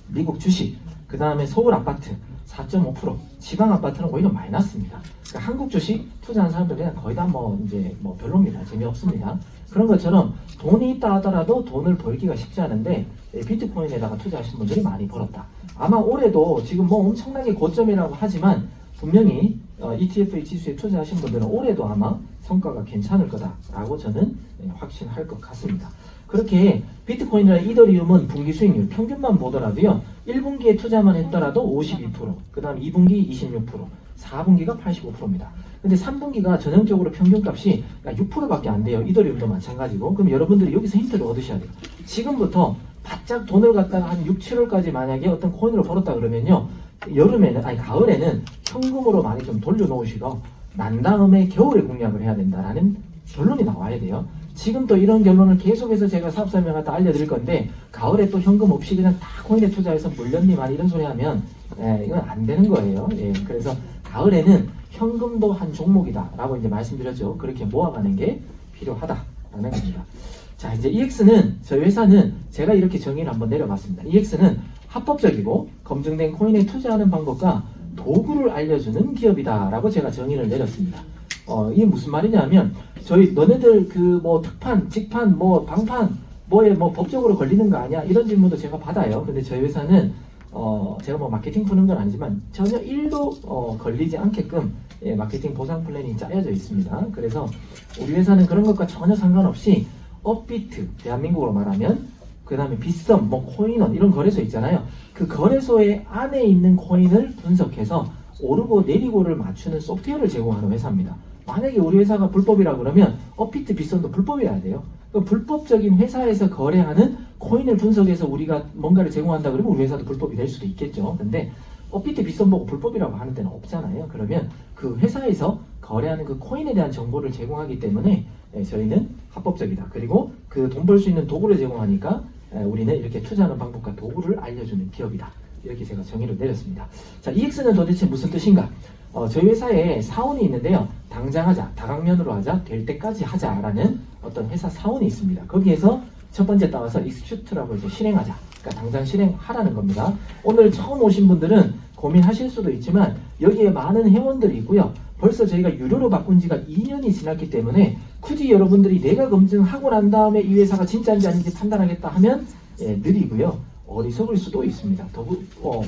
미국 주식, 그 다음에 서울 아파트 4.5%, 지방 아파트는 오히려 마이너스입니다. 그러니까 한국 주식 투자하는 사람들은 그냥 거의 다 뭐 별로입니다. 재미없습니다. 그런 것처럼 돈이 있다 하더라도 돈을 벌기가 쉽지 않은데 비트코인에다가 투자하신 분들이 많이 벌었다. 아마 올해도 지금 뭐 엄청나게 고점이라고 하지만 분명히 ETF 지수에 투자하신 분들은 올해도 아마 성과가 괜찮을 거다라고 저는 확신할 것 같습니다. 그렇게 비트코인이나 이더리움은 분기 수익률 평균만 보더라도요 1분기에 투자만 했더라도 52%, 그 다음 2분기 26%, 4분기가 85%입니다. 근데 3분기가 전형적으로 평균값이 6%밖에 안 돼요. 이더리움도 마찬가지고. 그럼 여러분들이 여기서 힌트를 얻으셔야 돼요. 지금부터 바짝 돈을 갖다가 한 6, 7월까지 만약에 어떤 코인으로 벌었다 그러면요 가을에는 현금으로 많이 좀 돌려놓으시고 난 다음에 겨울에 공략을 해야 된다라는 결론이 나와야 돼요. 지금 또 이런 결론을 계속해서 제가 사업 설명 갖다 알려드릴 건데 가을에 또 현금 없이 그냥 다 코인에 투자해서 물렸니만 이런 소리 하면 이건 안 되는 거예요. 그래서 가을에는 현금도 한 종목이다 라고 이제 말씀드렸죠. 그렇게 모아가는 게 필요하다라는 겁니다. 자, 이제 EX는 저희 회사는 제가 이렇게 정의를 한번 내려봤습니다. EX는 합법적이고 검증된 코인에 투자하는 방법과 도구를 알려주는 기업이다라고 제가 정의를 내렸습니다. 이게 무슨 말이냐면 저희 너네들 그 뭐 특판, 직판, 뭐 방판 뭐에 뭐 법적으로 걸리는 거 아니야? 이런 질문도 제가 받아요. 근데 저희 회사는 제가 뭐 마케팅 푸는 건 아니지만 전혀 1도 걸리지 않게끔 마케팅 보상 플랜이 짜여져 있습니다. 그래서 우리 회사는 그런 것과 전혀 상관없이 업비트, 대한민국으로 말하면 그 다음에 빗썸, 뭐 코인원 이런 거래소 있잖아요. 그 거래소의 안에 있는 코인을 분석해서 오르고 내리고를 맞추는 소프트웨어를 제공하는 회사입니다. 만약에 우리 회사가 불법이라 그러면 업비트, 빗썸도 불법이어야 돼요. 불법적인 회사에서 거래하는 코인을 분석해서 우리가 뭔가를 제공한다 그러면 우리 회사도 불법이 될 수도 있겠죠. 근데 업비트, 빗썸 보고 불법이라고 하는 데는 없잖아요. 그러면 그 회사에서 거래하는 그 코인에 대한 정보를 제공하기 때문에 저희는 합법적이다. 그리고 그 돈 벌 수 있는 도구를 제공하니까 우리는 이렇게 투자하는 방법과 도구를 알려주는 기업이다. 이렇게 제가 정의를 내렸습니다. 자, EX는 도대체 무슨 뜻인가? 저희 회사에 사원이 있는데요. 당장 하자, 다각면으로 하자, 될 때까지 하자라는 어떤 회사 사원이 있습니다. 거기에서 첫 번째 따와서 execute라고 해서 실행하자. 그러니까 당장 실행하라는 겁니다. 오늘 처음 오신 분들은 고민하실 수도 있지만 여기에 많은 회원들이 있고요. 벌써 저희가 유료로 바꾼 지가 2년이 지났기 때문에 굳이 여러분들이 내가 검증하고 난 다음에 이 회사가 진짜인지 아닌지 판단하겠다 하면 느리고요. 어리석을 수도 있습니다.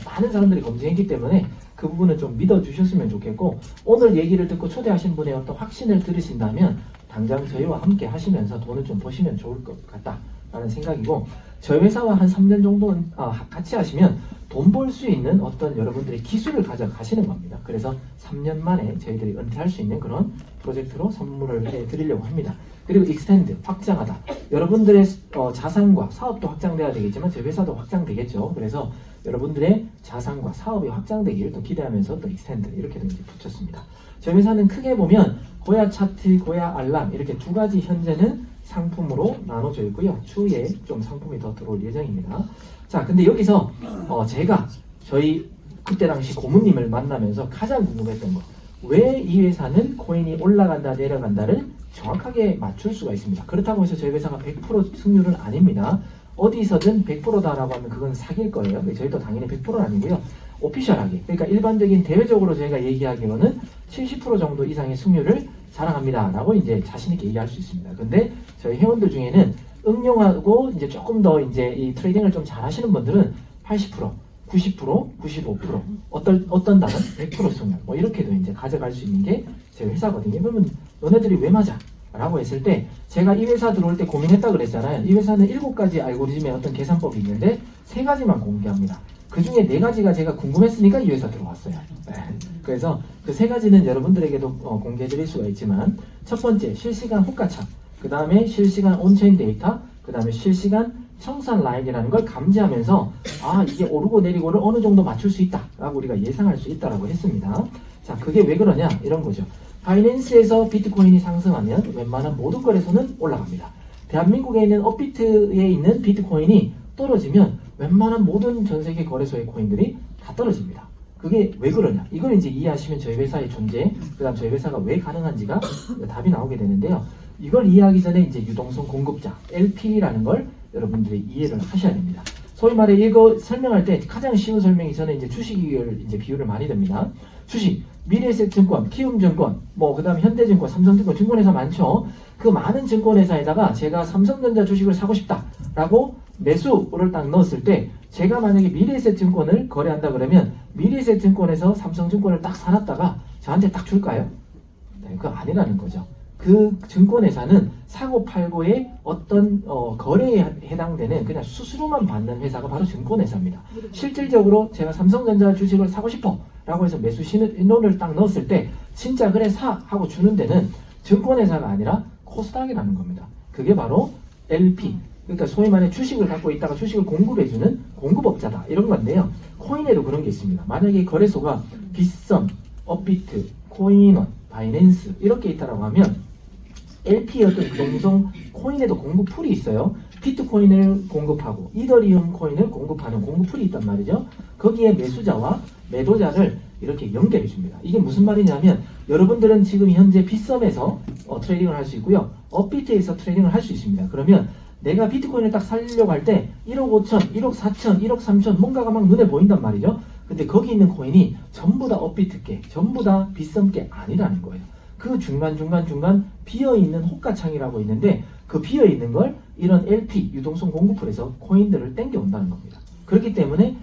많은 사람들이 검증했기 때문에 그 부분은 좀 믿어주셨으면 좋겠고 오늘 얘기를 듣고 초대하신 분의 어떤 확신을 들으신다면 당장 저희와 함께 하시면서 돈을 좀 버시면 좋을 것 같다라는 생각이고 저희 회사와 한 3년 정도는 같이 하시면 돈 벌 수 있는 어떤 여러분들의 기술을 가져가시는 겁니다. 그래서 3년 만에 저희들이 은퇴할 수 있는 그런 프로젝트로 선물을 해드리려고 합니다. 그리고 익스텐드, 확장하다. 여러분들의 자산과 사업도 확장돼야 되겠지만 저희 회사도 확장되겠죠. 그래서 여러분들의 자산과 사업이 확장되기를 또 기대하면서 또 익스텐드 이렇게 이제 붙였습니다. 저희 회사는 크게 보면 고야 차트, 고야 알람 이렇게 두 가지 현재는 상품으로 나눠져 있고요. 추후에 좀 상품이 더 들어올 예정입니다. 자, 근데 여기서 제가 저희 그때 당시 고문님을 만나면서 가장 궁금했던 거. 왜 이 회사는 코인이 올라간다 내려간다를 정확하게 맞출 수가 있습니다. 그렇다고 해서 저희 회사가 100% 승률은 아닙니다. 어디서든 100%다라고 하면 그건 사기일 거예요. 저희도 당연히 100%는 아니고요. 오피셜하게, 그러니까 일반적인 대외적으로 저희가 얘기하기로는 70% 정도 이상의 승률을 자랑합니다 라고 이제 자신있게 얘기할 수 있습니다. 근데 저희 회원들 중에는 응용하고 이제 조금 더 이제 이 트레이딩을 좀 잘 하시는 분들은 80%, 90%, 95%, 어떤 달은 100% 승률, 뭐 이렇게도 이제 가져갈 수 있는 게 제 회사거든요. 그러면 너네들이 왜 맞아? 라고 했을 때 제가 이 회사 들어올 때 고민했다 그랬잖아요. 이 회사는 7가지 알고리즘의 어떤 계산법이 있는데 3가지만 공개합니다. 그 중에 4가지가 제가 궁금했으니까 이 회사 들어왔어요. 네. 그래서 그 3가지는 여러분들에게도 공개해드릴 수가 있지만, 첫 번째 실시간 호가창, 그 다음에 실시간 온체인 데이터, 그 다음에 실시간 청산 라인이라는 걸 감지하면서 아 이게 오르고 내리고를 어느 정도 맞출 수 있다 라고 우리가 예상할 수 있다라고 했습니다. 자, 그게 왜 그러냐 이런 거죠. 바이낸스에서 비트코인이 상승하면 웬만한 모든 거래소는 올라갑니다. 대한민국에 있는 업비트에 있는 비트코인이 떨어지면 웬만한 모든 전 세계 거래소의 코인들이 다 떨어집니다. 그게 왜 그러냐? 이걸 이제 이해하시면 저희 회사의 존재, 그 다음 저희 회사가 왜 가능한지가 답이 나오게 되는데요. 이걸 이해하기 전에 이제 유동성 공급자, LP라는 걸 여러분들이 이해를 하셔야 됩니다. 소위 말해 이거 설명할 때 가장 쉬운 설명이 저는 이제 주식을 이제 비유를 많이 듭니다. 주식, 미래에셋증권, 키움증권, 뭐 그다음 현대증권, 삼성증권, 증권회사 많죠. 그 많은 증권회사에다가 제가 삼성전자 주식을 사고 싶다라고 매수를 딱 넣었을 때 제가 만약에 미래에셋증권을 거래한다 그러면 미래에셋증권에서 삼성증권을 딱 사놨다가 저한테 딱 줄까요? 네, 그거 아니라는 거죠. 그 증권회사는 사고팔고의 어떤 거래에 해당되는 그냥 수수료만 받는 회사가 바로 증권회사입니다. 실질적으로 제가 삼성전자 주식을 사고 싶어 라고 해서 매수 신호를 딱 넣었을 때 진짜 그래 사 하고 주는 데는 증권회사가 아니라 코스닥이라는 겁니다. 그게 바로 LP, 그러니까 소위 말해 주식을 갖고 있다가 주식을 공급해주는 공급업자다 이런 건데요. 코인에도 그런 게 있습니다. 만약에 거래소가 빗썸, 업비트, 코인원, 바이낸스 이렇게 있다라고 하면 LP의 어떤 유동성 코인에도 공급풀이 있어요. 비트코인을 공급하고 이더리움 코인을 공급하는 공급풀이 있단 말이죠. 거기에 매수자와 매도자를 이렇게 연결해 줍니다. 이게 무슨 말이냐면 여러분들은 지금 현재 빗썸에서 트레이딩을 할 수 있고요. 업비트에서 트레이딩을 할 수 있습니다. 그러면 내가 비트코인을 딱 살리려고 할 때 1억 5천, 1억 4천, 1억 3천 뭔가가 막 눈에 보인단 말이죠. 근데 거기 있는 코인이 전부 다 업비트께, 전부 다 빗썸께 아니라는 거예요. 그 중간 비어있는 호가창이라고 있는데 그 비어있는 걸 이런 LP, 유동성 공급풀에서 코인들을 땡겨온다는 겁니다. 그렇기 때문에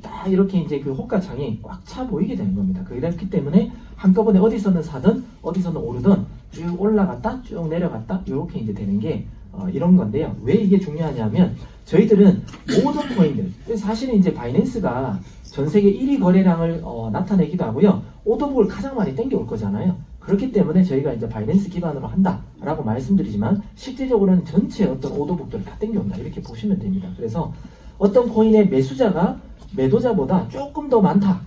딱 이렇게 이제 그 호가창이 꽉 차 보이게 되는 겁니다. 그렇기 때문에 한꺼번에 어디서는 사든 어디서는 오르든 쭉 올라갔다 쭉 내려갔다 이렇게 이제 되는 게 이런 건데요. 왜 이게 중요하냐면 저희들은 모든 코인들, 사실은 이제 바이낸스가 전 세계 1위 거래량을 나타내기도 하고요. 오더북을 가장 많이 땡겨올 거잖아요. 그렇기 때문에 저희가 이제 바이낸스 기반으로 한다라고 말씀드리지만 실질적으로는 전체 어떤 오더북들을 다 땡겨온다 이렇게 보시면 됩니다. 그래서 어떤 코인의 매수자가 매도자보다 조금 더 많다.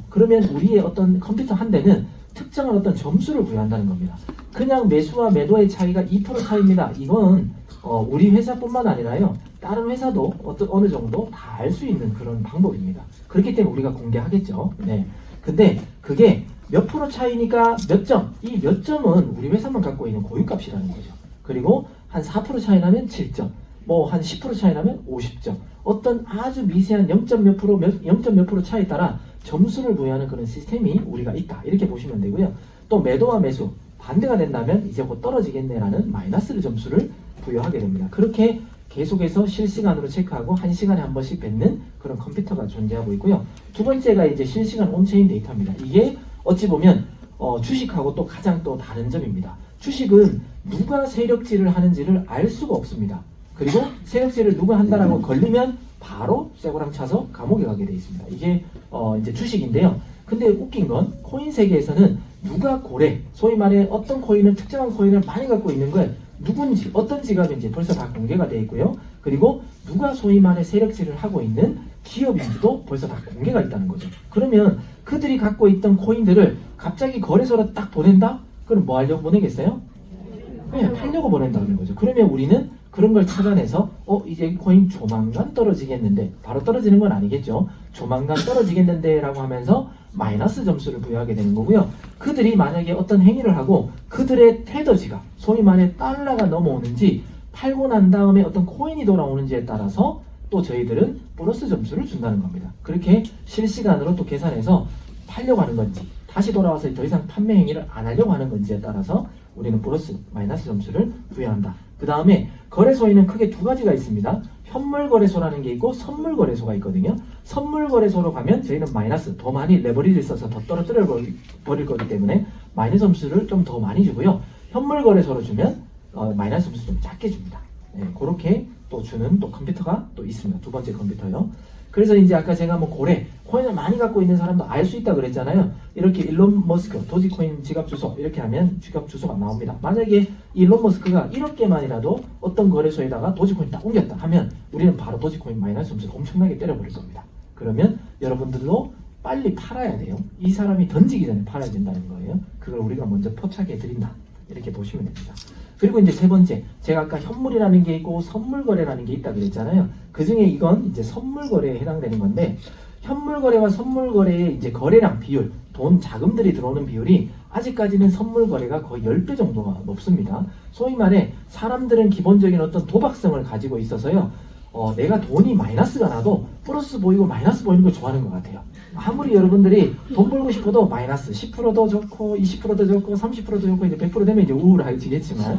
그러면 우리의 어떤 컴퓨터 한 대는 특정한 어떤 점수를 부여한다는 겁니다. 그냥 매수와 매도의 차이가 2% 차이입니다. 이건 우리 회사뿐만 아니라요. 다른 회사도 어느 정도 다 알 수 있는 그런 방법입니다. 그렇기 때문에 우리가 공개하겠죠. 네. 근데 그게 몇 프로 차이니까 몇 점, 이 몇 점은 우리 회사만 갖고 있는 고유값이라는 거죠. 그리고 한 4% 차이 나면 7점, 뭐 한 10% 차이 나면 50점, 어떤 아주 미세한 0점 몇 프로, 0점 몇 프로 차이에 따라 점수를 부여하는 그런 시스템이 우리가 있다. 이렇게 보시면 되고요. 또 매도와 매수, 반대가 된다면 이제 곧 떨어지겠네라는 마이너스 점수를 부여하게 됩니다. 그렇게 계속해서 실시간으로 체크하고 1시간에 한 번씩 뱉는 그런 컴퓨터가 존재하고 있고요. 두 번째가 이제 실시간 온체인 데이터입니다. 이게 어찌 보면 주식하고 또 가장 또 다른 점입니다. 주식은 누가 세력질을 하는지를 알 수가 없습니다. 그리고 세력질을 누가 한다라고 걸리면 바로 쇠고랑 차서 감옥에 가게 돼 있습니다. 이게 이제 주식인데요. 근데 웃긴 건 코인 세계에서는 누가 고래, 소위 말해 어떤 코인은 특정한 코인을 많이 갖고 있는 걸 누군지 어떤 지갑인지 벌써 다 공개가 되어 있고요. 그리고 누가 소위 말해 세력질을 하고 있는 기업인지도 벌써 다 공개가 있다는 거죠. 그러면 그들이 갖고 있던 코인들을 갑자기 거래소로 딱 보낸다? 그럼 뭐 하려고 보내겠어요? 그냥 팔려고 보낸다는 거죠. 그러면 우리는 그런 걸 찾아내서 이제 코인 조만간 떨어지겠는데, 바로 떨어지는 건 아니겠죠. 조만간 떨어지겠는데 라고 하면서 마이너스 점수를 부여하게 되는 거고요. 그들이 만약에 어떤 행위를 하고 그들의 테더지가 소위 말해 달러가 넘어오는지, 팔고 난 다음에 어떤 코인이 돌아오는지에 따라서 또 저희들은 보너스 점수를 준다는 겁니다. 그렇게 실시간으로 또 계산해서 팔려고 하는 건지, 다시 돌아와서 더 이상 판매 행위를 안 하려고 하는 건지에 따라서 우리는 플러스, 마이너스 점수를 부여한다. 그 다음에 거래소에는 크게 두 가지가 있습니다. 현물 거래소라는 게 있고 선물 거래소가 있거든요. 선물 거래소로 가면 저희는 마이너스, 더 많이 레버리지를 써서 더 떨어뜨려 버릴 거기 때문에 마이너스 점수를 좀 더 많이 주고요. 현물 거래소로 주면 마이너스 점수 좀 작게 줍니다. 그렇게 또 주는 또 컴퓨터가 또 있습니다. 두 번째 컴퓨터요. 그래서 이제 아까 제가 뭐 코인을 많이 갖고 있는 사람도 알 수 있다 그랬잖아요. 이렇게 일론 머스크, 도지코인 지갑 주소 이렇게 하면 지갑 주소가 나옵니다. 만약에 일론 머스크가 1억 개만이라도 어떤 거래소에다가 도지코인 딱 옮겼다 하면 우리는 바로 도지코인 마이너스 점수를 엄청나게 때려버릴 겁니다. 그러면 여러분들도 빨리 팔아야 돼요. 이 사람이 던지기 전에 팔아야 된다는 거예요. 그걸 우리가 먼저 포착해 드린다. 이렇게 보시면 됩니다. 그리고 이제 세 번째, 제가 아까 현물이라는 게 있고 선물 거래라는 게 있다 그랬잖아요. 그 중에 이건 이제 선물 거래에 해당되는 건데, 현물 거래와 선물 거래의 이제 거래량 비율, 돈 자금들이 들어오는 비율이 아직까지는 선물 거래가 거의 10배 정도가 높습니다. 소위 말해 사람들은 기본적인 어떤 도박성을 가지고 있어서요. 내가 돈이 마이너스가 나도 플러스 보이고 마이너스 보이는 걸 좋아하는 것 같아요. 아무리 여러분들이 돈 벌고 싶어도 마이너스 10%도 좋고 20%도 좋고 30%도 좋고 이제 100% 되면 이제 우울해지겠지만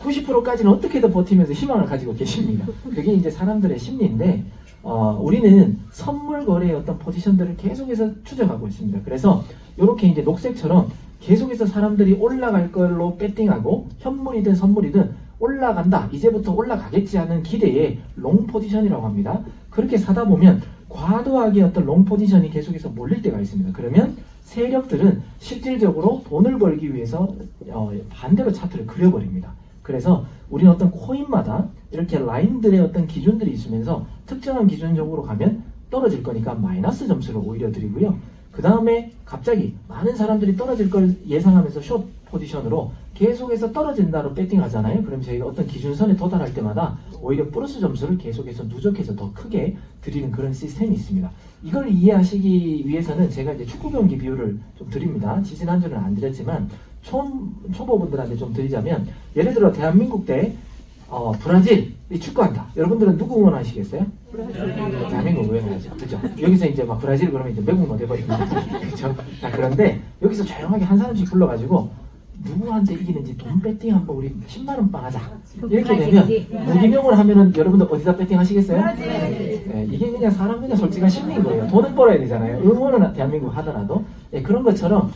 90%까지는 어떻게든 버티면서 희망을 가지고 계십니다. 그게 이제 사람들의 심리인데 우리는 선물 거래의 어떤 포지션들을 계속해서 추적하고 있습니다. 그래서 이렇게 이제 녹색처럼 계속해서 사람들이 올라갈 걸로 배팅하고 현물이든 선물이든 올라간다, 이제부터 올라가겠지 하는 기대에 롱 포지션이라고 합니다. 그렇게 사다 보면 과도하게 어떤 롱 포지션이 계속해서 몰릴 때가 있습니다. 그러면 세력들은 실질적으로 돈을 벌기 위해서 반대로 차트를 그려버립니다. 그래서 우리는 어떤 코인마다 이렇게 라인들의 어떤 기준들이 있으면서 특정한 기준적으로 가면 떨어질 거니까 마이너스 점수를 오히려 드리고요. 그 다음에 갑자기 많은 사람들이 떨어질 걸 예상하면서 숏 포지션으로 계속해서 떨어진다로 배팅하잖아요. 그럼 저희가 어떤 기준선에 도달할 때마다 오히려 플러스 점수를 계속해서 누적해서 더 크게 드리는 그런 시스템이 있습니다. 이걸 이해하시기 위해서는 제가 이제 축구 경기 비유를 좀 드립니다. 지지난주는 안 드렸지만 초보분들한테 좀 드리자면, 예를 들어 대한민국 대 브라질이 축구한다. 여러분들은 누구 응원하시겠어요? 대한민국 응원하죠. 그렇죠? 여기서 이제 막 브라질 그러면 이제 외국만 돼버리고 그렇죠? 자, 그런데 여기서 조용하게 한 사람씩 불러가지고 누구한테 이기는지 돈 배팅 한번 우리 10만 원 빵 하자. 이렇게 되면 무기명을 하면은 여러분들 어디다 배팅 하시겠어요? 네, 이게 그냥 사람 그냥 솔직한 심리인 거예요. 돈은 벌어야 되잖아요. 응원은 대한민국 하더라도. 네, 그런 것처럼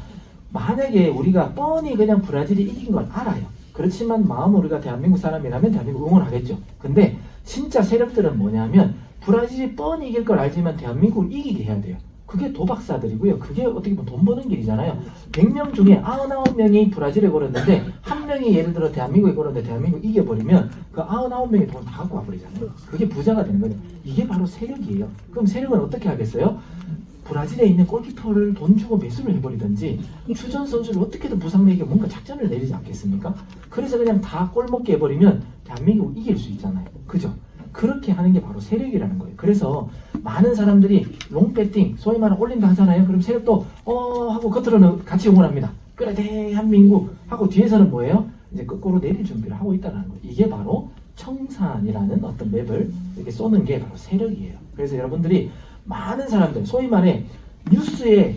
만약에 우리가 뻔히 그냥 브라질이 이긴 걸 알아요. 그렇지만 마음 우리가 대한민국 사람이라면 대한민국 응원하겠죠. 근데 진짜 세력들은 뭐냐면 브라질이 뻔히 이길 걸 알지만 대한민국을 이기게 해야 돼요. 그게 도박사들이고요. 그게 어떻게 보면 돈 버는 길이잖아요. 100명 중에 99명이 브라질에 걸었는데 한 명이 예를 들어 대한민국에 걸었는데 대한민국 이겨버리면 그 99명이 돈을 다 갖고 와버리잖아요. 그게 부자가 되는 거예요. 이게 바로 세력이에요. 그럼 세력은 어떻게 하겠어요? 브라질에 있는 골키퍼를 돈 주고 매수를 해버리든지 추전 선수를 어떻게든 부상내게 뭔가 작전을 내리지 않겠습니까? 그래서 그냥 다 꼴먹게 해버리면 대한민국 이길 수 있잖아요. 그죠? 그렇게 하는 게 바로 세력이라는 거예요. 그래서 많은 사람들이 롱배팅, 소위 말하는 올린다 하잖아요. 그럼 세력도 하고 겉으로는 같이 응원합니다. 그래 대한민국 하고 뒤에서는 뭐예요? 이제 거꾸로 내릴 준비를 하고 있다는 거예요. 이게 바로 청산이라는 어떤 맵을 이렇게 쏘는 게 바로 세력이에요. 그래서 여러분들이 많은 사람들, 소위 말해 뉴스에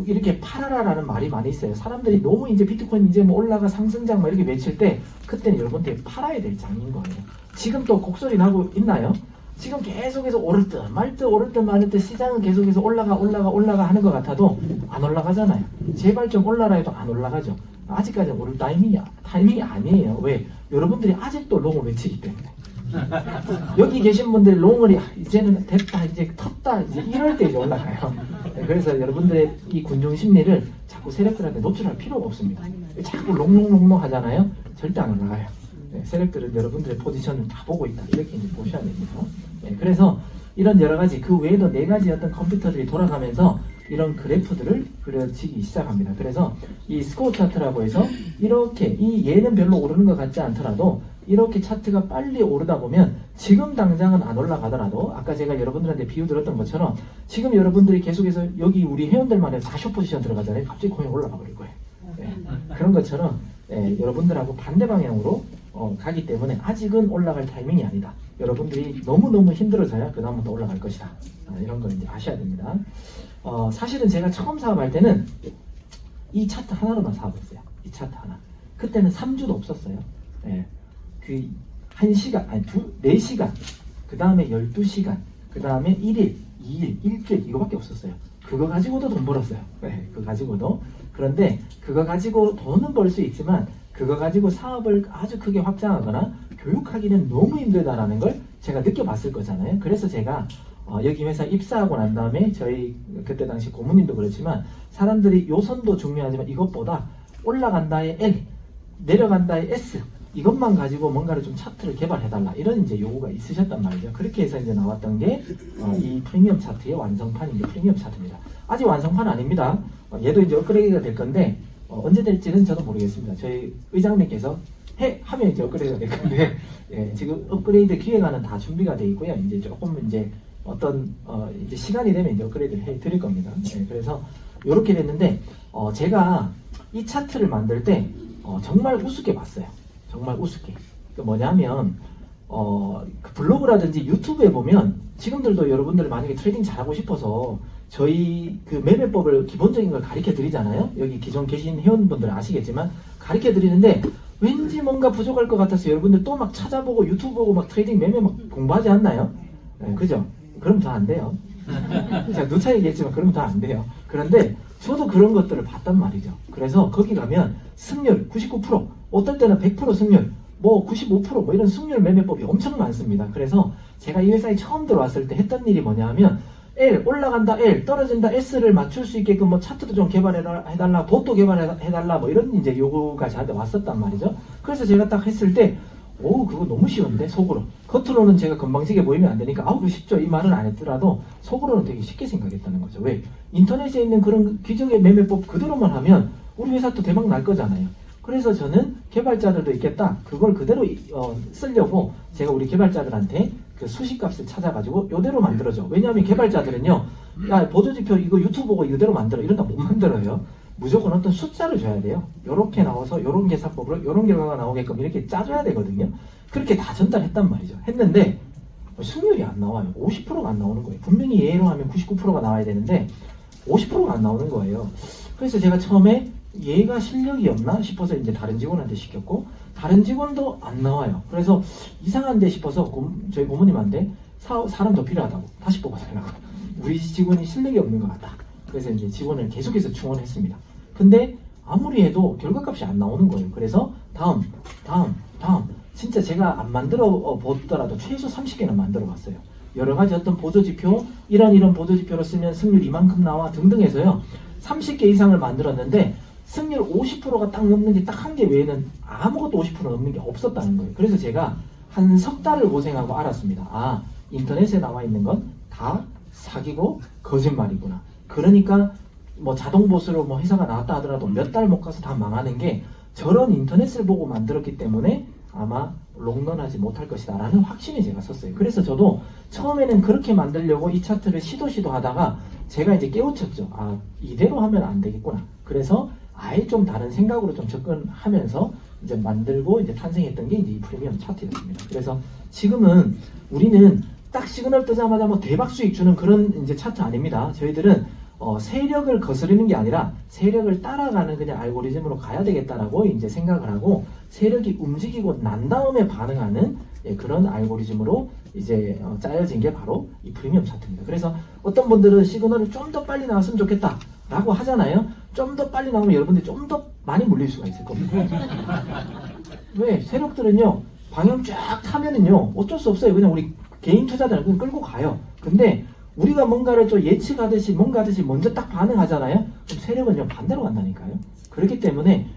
이렇게 팔아라라는 말이 많이 있어요. 사람들이 너무 이제 비트코인 이제 뭐 올라가 상승장 막 이렇게 외칠 때 그때는 여러분들이 팔아야 될 장인 거예요. 지금 또 곡소리 나고 있나요? 지금 계속해서 오를 듯 말 듯 오를 듯 말 듯 시장은 계속해서 올라가 하는 것 같아도 안 올라가잖아요. 제발 좀 올라라 해도 안 올라가죠. 아직까지는 오를 타이밍이 아니에요. 왜? 여러분들이 아직도 롱을 외치기 때문에. 여기 계신 분들이 롱을 이제는 됐다, 이제 텄다, 이제 이럴 때 이제 올라가요. 그래서 여러분들의 이 군중 심리를 자꾸 세력들한테 노출할 필요가 없습니다. 자꾸 롱롱롱롱 하잖아요. 절대 안 올라가요. 세력들은 여러분들의 포지션을 다 보고 있다. 이렇게 이제 보셔야 됩니다. 그래서 이런 여러 가지 그 외에도 4가지 어떤 컴퓨터들이 돌아가면서 이런 그래프들을 그려지기 시작합니다. 그래서 이 스코어 차트라고 해서 이렇게 이 얘는 별로 오르는 것 같지 않더라도 이렇게 차트가 빨리 오르다 보면 지금 당장은 안 올라가더라도 아까 제가 여러분들한테 비유 들었던 것처럼 지금 여러분들이 계속해서 여기 우리 회원들만 해도 다 숏포지션 들어가잖아요. 갑자기 코인 올라가 버릴 거예요. 예, 그런 것처럼 여러분들하고 반대 방향으로 가기 때문에 아직은 올라갈 타이밍이 아니다. 여러분들이 너무너무 힘들어져야 그 다음부터 올라갈 것이다. 이런 걸 이제 아셔야 됩니다. 사실은 제가 처음 사업할 때는 이 차트 하나로만 사업했어요. 이 차트 하나. 그때는 3주도 없었어요. 예. 그 1시간, 아니 4시간, 그 다음에 12시간, 그 다음에 1일, 2일, 일주일 이거밖에 없었어요. 그거 가지고도 돈 벌었어요. 네, 그거 가지고도. 그런데 그거 가지고 돈은 벌 수 있지만 그거 가지고 사업을 아주 크게 확장하거나 교육하기는 너무 힘들다라는 걸 제가 느껴봤을 거잖아요. 그래서 제가 여기 회사 입사하고 난 다음에 저희 그때 당시 고모님도 그렇지만 사람들이 요선도 중요하지만 이것보다 올라간다의 L, 내려간다의 S 이것만 가지고 뭔가를 좀 차트를 개발해달라 이런 이제 요구가 있으셨단 말이죠. 그렇게 해서 이제 나왔던 게 이 프리미엄 차트의 완성판인 게 프리미엄 차트입니다. 아직 완성판 아닙니다. 얘도 이제 업그레이드가 될 건데 언제 될지는 저도 모르겠습니다. 저희 의장님께서 하면 이제 업그레이드가 될 건데 예, 지금 업그레이드 기획안은 다 준비가 돼 있고요. 이제 조금 이제 어떤 이제 시간이 되면 이제 업그레이드를 해 드릴 겁니다. 예, 그래서 이렇게 됐는데 제가 이 차트를 만들 때 정말 우습게 봤어요. 정말 우습게. 그 뭐냐면 그 블로그라든지 유튜브에 보면 지금들도 여러분들 만약에 트레이딩 잘하고 싶어서 저희 그 매매법을 기본적인 걸 가르쳐 드리잖아요. 여기 기존 계신 회원분들 아시겠지만 가르쳐 드리는데 왠지 뭔가 부족할 것 같아서 여러분들 또 막 찾아보고 유튜브 보고 막 트레이딩 매매 막 공부하지 않나요? 네, 그죠? 그럼 더 안 돼요. 제가 누차 얘기했지만 그러면 더 안 돼요. 그런데 저도 그런 것들을 봤단 말이죠. 그래서 거기 가면 승률 99%, 어떨 때는 100% 승률, 뭐 95% 뭐 이런 승률 매매법이 엄청 많습니다. 그래서 제가 이 회사에 처음 들어왔을 때 했던 일이 뭐냐면 L 올라간다 L 떨어진다 S를 맞출 수 있게끔 뭐 차트도 좀 개발해달라 봇도 개발해달라 뭐 이런 이제 요구가 저한테 왔었단 말이죠. 그래서 제가 딱 했을 때 오 그거 너무 쉬운데 속으로 겉으로는 제가 건방지게 보이면 안 되니까 아우 그거 쉽죠 이 말은 안 했더라도 속으로는 되게 쉽게 생각했다는 거죠. 왜? 인터넷에 있는 그런 기적의 매매법 그대로만 하면 우리 회사 또 대박 날 거잖아요. 그래서 저는 개발자들도 있겠다 그걸 그대로 쓰려고 제가 우리 개발자들한테 그 수식값을 찾아가지고 이대로 만들어줘. 왜냐하면 개발자들은요 야 보조지표 이거 유튜브 보고 이대로 만들어 이런다 못 만들어요. 무조건 어떤 숫자를 줘야 돼요. 요렇게 나와서 요런 계산법으로 요런 결과가 나오게끔 이렇게 짜줘야 되거든요. 그렇게 다 전달했단 말이죠. 했는데 승률이 안 나와요. 50%가 안 나오는 거예요. 분명히 예로 하면 99%가 나와야 되는데 50%가 안 나오는 거예요. 그래서 제가 처음에 얘가 실력이 없나 싶어서 이제 다른 직원한테 시켰고 다른 직원도 안 나와요. 그래서 이상한데 싶어서 저희 고모님한테 사람 더 필요하다고 다시 뽑아달라고 우리 직원이 실력이 없는 것 같다. 그래서 이제 직원을 계속해서 충원했습니다. 근데 아무리 해도 결과값이 안 나오는 거예요. 그래서 다음 진짜 제가 안 만들어 보더라도 최소 30개는 만들어 봤어요. 여러 가지 어떤 보조지표 이런 보조지표로 쓰면 승률 이만큼 나와 등등 해서요 30개 이상을 만들었는데 승률 50%가 딱 넘는 게 딱 한 개 외에는 아무것도 50% 넘는 게 없었다는 거예요. 그래서 제가 한 석 달을 고생하고 알았습니다. 아 인터넷에 나와 있는 건 다 사기고 거짓말이구나. 그러니까 뭐 자동보수로 뭐 회사가 나왔다 하더라도 몇 달 못 가서 다 망하는 게 저런 인터넷을 보고 만들었기 때문에 아마 롱런하지 못할 것이다 라는 확신이 제가 섰어요. 그래서 저도 처음에는 그렇게 만들려고 이 차트를 시도 하다가 제가 이제 깨우쳤죠. 아 이대로 하면 안 되겠구나. 그래서 아예 좀 다른 생각으로 좀 접근하면서 이제 만들고 이제 탄생했던 게 이제 이 프리미엄 차트였습니다. 그래서 지금은 우리는 딱 시그널 뜨자마자 뭐 대박 수익 주는 그런 이제 차트 아닙니다. 저희들은 세력을 거스르는 게 아니라 세력을 따라가는 그냥 알고리즘으로 가야 되겠다라고 이제 생각을 하고 세력이 움직이고 난 다음에 반응하는 그런 알고리즘으로 이제 짜여진 게 바로 이 프리미엄 차트입니다. 그래서 어떤 분들은 시그널을 좀 더 빨리 나왔으면 좋겠다 라고 하잖아요. 좀 더 빨리 나오면 여러분들이 좀 더 많이 물릴 수가 있을 겁니다. 왜? 세력들은요 방향 쫙 타면은요 어쩔 수 없어요. 그냥 우리 개인 투자자는 그냥 끌고 가요. 근데 우리가 뭔가를 좀 예측하듯이 뭔가 하듯이 먼저 딱 반응하잖아요. 그럼 세력은요 반대로 간다니까요. 그렇기 때문에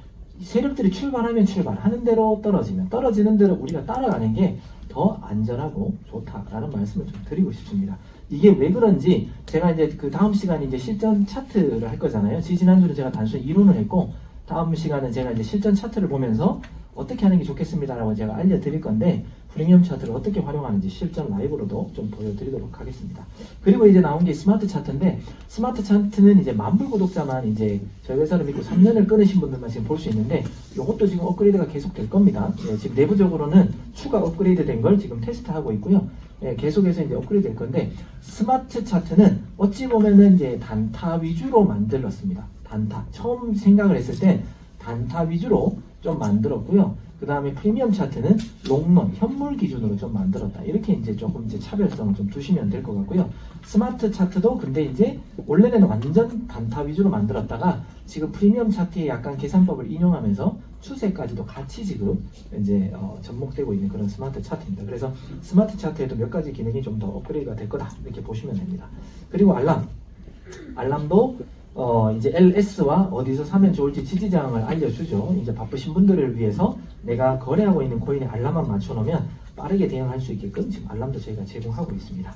세력들이 출발하면 출발하는 대로 떨어지는 대로 우리가 따라가는 게 더 안전하고 좋다라는 말씀을 좀 드리고 싶습니다. 이게 왜 그런지 제가 이제 그 다음 시간에 이제 실전 차트를 할 거잖아요. 지난주는 제가 단순히 이론을 했고 다음 시간은 제가 이제 실전 차트를 보면서 어떻게 하는 게 좋겠습니다라고 제가 알려드릴 건데 프리미엄 차트를 어떻게 활용하는지 실전 라이브로도 좀 보여드리도록 하겠습니다. 그리고 이제 나온 게 스마트 차트인데 스마트 차트는 이제 만불 구독자만 이제 저희 회사를 믿고 3년을 끊으신 분들만 지금 볼 수 있는데 이것도 지금 업그레이드가 계속 될 겁니다. 예, 지금 내부적으로는 추가 업그레이드 된 걸 지금 테스트하고 있고요. 예, 계속해서 이제 업그레이드 될 건데 스마트 차트는 어찌 보면은 이제 단타 위주로 만들었습니다. 단타 처음 생각을 했을 때 단타 위주로 좀 만들었고요. 그 다음에 프리미엄 차트는 롱런, 현물 기준으로 좀 만들었다. 이렇게 이제 조금 이제 차별성을 좀 두시면 될 것 같고요. 스마트 차트도 근데 이제 원래는 완전 단타 위주로 만들었다가 지금 프리미엄 차트에 약간 계산법을 인용하면서 추세까지도 같이 지금 이제 접목되고 있는 그런 스마트 차트입니다. 그래서 스마트 차트에도 몇 가지 기능이 좀 더 업그레이드가 될 거다. 이렇게 보시면 됩니다. 그리고 알람도 이제 LS와 어디서 사면 좋을지 지지사항을 알려주죠. 이제 바쁘신 분들을 위해서 내가 거래하고 있는 코인에 알람만 맞춰놓으면 빠르게 대응할 수 있게끔 지금 알람도 저희가 제공하고 있습니다.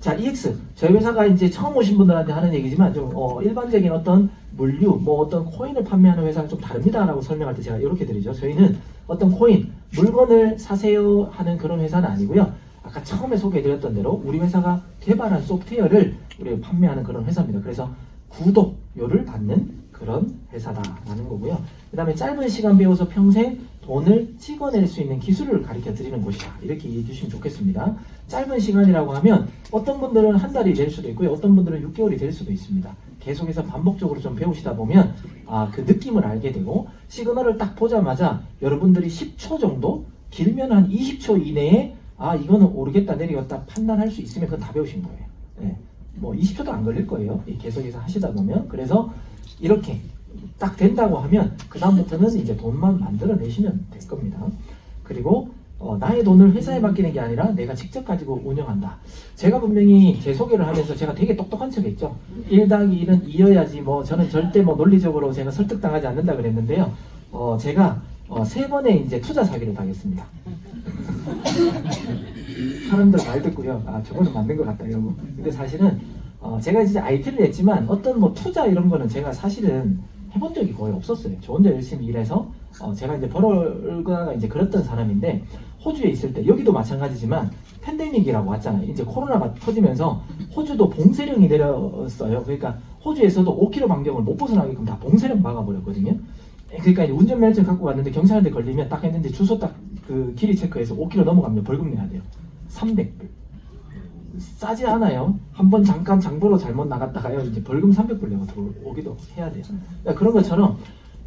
자, EX. 저희 회사가 이제 처음 오신 분들한테 하는 얘기지만 좀 일반적인 어떤 물류, 뭐 어떤 코인을 판매하는 회사는 좀 다릅니다라고 설명할 때 제가 이렇게 드리죠. 저희는 어떤 코인, 물건을 사세요 하는 그런 회사는 아니고요. 아까 처음에 소개해드렸던 대로 우리 회사가 개발한 소프트웨어를 우리가 판매하는 그런 회사입니다. 그래서 구독료를 받는 그런 회사다라는 거고요. 그 다음에 짧은 시간 배워서 평생 돈을 찍어낼 수 있는 기술을 가르쳐 드리는 곳이다. 이렇게 이해해 주시면 좋겠습니다. 짧은 시간이라고 하면 어떤 분들은 한 달이 될 수도 있고요. 어떤 분들은 6개월이 될 수도 있습니다. 계속해서 반복적으로 좀 배우시다 보면 그 느낌을 알게 되고 시그널을 딱 보자마자 여러분들이 10초 정도 길면 한 20초 이내에 이거는 오르겠다 내리겠다 판단할 수 있으면 그건 다 배우신 거예요. 네. 뭐 20초도 안 걸릴 거예요. 계속해서 하시다 보면. 그래서 이렇게 딱 된다고 하면 그 다음부터는 이제 돈만 만들어내시면 될 겁니다. 그리고 나의 돈을 회사에 맡기는 게 아니라 내가 직접 가지고 운영한다. 제가 분명히 제 소개를 하면서 제가 되게 똑똑한 척 했죠. 1+1은 2여야지 뭐 저는 절대 뭐 논리적으로 제가 설득당하지 않는다 그랬는데요. 제가 3번의 이제 투자 사기를 당했습니다. 사람들 말 듣고요. 저거는 맞는 것 같다 이러고. 근데 사실은 제가 이제 IT를 했지만 어떤 뭐 투자 이런 거는 제가 사실은 해본 적이 거의 없었어요. 저 혼자 열심히 일해서 제가 이제 벌어가 이제 그랬던 사람인데 호주에 있을 때 여기도 마찬가지지만 팬데믹이라고 왔잖아요. 이제 코로나가 터지면서 호주도 봉쇄령이 내렸어요. 그러니까 호주에서도 5km 반경을 못 벗어나게끔 다 봉쇄령 막아버렸거든요. 그러니까 이제 운전면허증 갖고 왔는데 경찰한테 걸리면 딱 했는데 주소 딱 그 길이 체크해서 5km 넘어가면 벌금 내야 돼요. 300불. 싸지 않아요. 한번 잠깐 장보러 잘못 나갔다가요. 이제 벌금 300불 내고 들어오기도 해야 돼요. 그러니까 그런 것처럼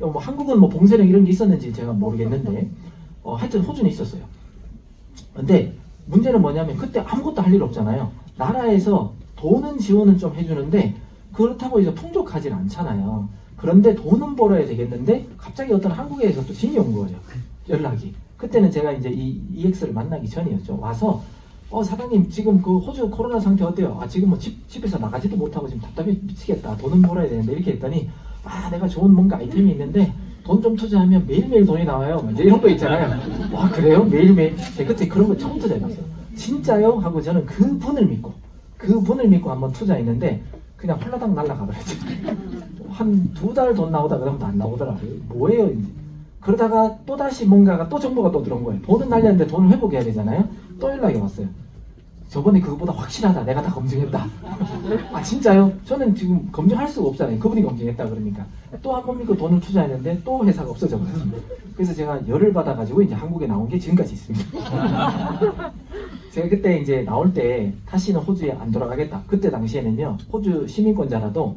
뭐 한국은 뭐 봉쇄령 이런 게 있었는지 제가 모르겠는데 하여튼 호주는 있었어요. 근데 문제는 뭐냐면 그때 아무것도 할 일 없잖아요. 나라에서 돈은 지원은 좀 해주는데 그렇다고 이제 풍족하진 않잖아요. 그런데 돈은 벌어야 되겠는데 갑자기 어떤 한국에서 또 진이 온 거예요. 연락이. 그때는 제가 이제 이 EX를 만나기 전이었죠. 와서 사장님 지금 그 호주 코로나 상태 어때요? 지금 뭐 집에서 나가지도 못하고 지금 답답해 미치겠다. 돈은 벌어야 되는데 이렇게 했더니 내가 좋은 뭔가 아이템이 있는데 돈 좀 투자하면 매일매일 돈이 나와요. 이제 이런 거 있잖아요. 와 그래요? 매일매일? 제가 그때 그런 거 처음 투자해봤어요. 진짜요? 하고 저는 그분을 믿고 한번 투자했는데 그냥 홀라당 날라가 버렸죠. 한 2달 돈 나오다 그다음부터 안 나오더라고요. 뭐예요? 이제. 그러다가 또다시 뭔가가 또 정보가 또 들어온 거예요. 돈은 날렸는데 돈을 회복해야 되잖아요. 또 연락이 왔어요. 저번에 그거보다 확실하다. 내가 다 검증했다. 진짜요? 저는 지금 검증할 수가 없잖아요. 그분이 검증했다 그러니까. 또 한 번 믿고 돈을 투자했는데 또 회사가 없어져 버렸어요. 그래서 제가 열을 받아가지고 이제 한국에 나온 게 지금까지 있습니다. 제가 그때 이제 나올 때 다시는 호주에 안 돌아가겠다. 그때 당시에는요. 호주 시민권자라도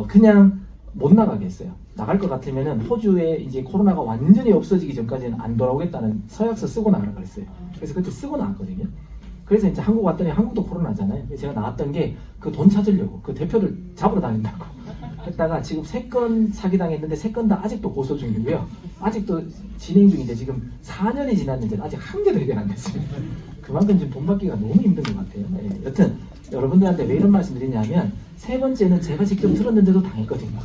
그냥 못 나가게 했어요. 나갈 것 같으면은 호주에 이제 코로나가 완전히 없어지기 전까지는 안 돌아오겠다는 서약서 쓰고 나가라 그랬어요. 그래서 그때 쓰고 나왔거든요. 그래서 이제 한국 왔더니 한국도 코로나잖아요. 제가 나왔던 게 그 돈 찾으려고 그 대표를 잡으러 다닌다고 했다가 지금 3건 사기당했는데 3건 다 아직도 고소 중이고요. 아직도 진행 중인데 지금 4년이 지났는데 아직 한 개도 해결 안 됐어요. 그만큼 지금 돈 받기가 너무 힘든 것 같아요. 여튼 여러분들한테 왜 이런 말씀 드리냐면 3번째는 제가 직접 들었는데도 당했거든요.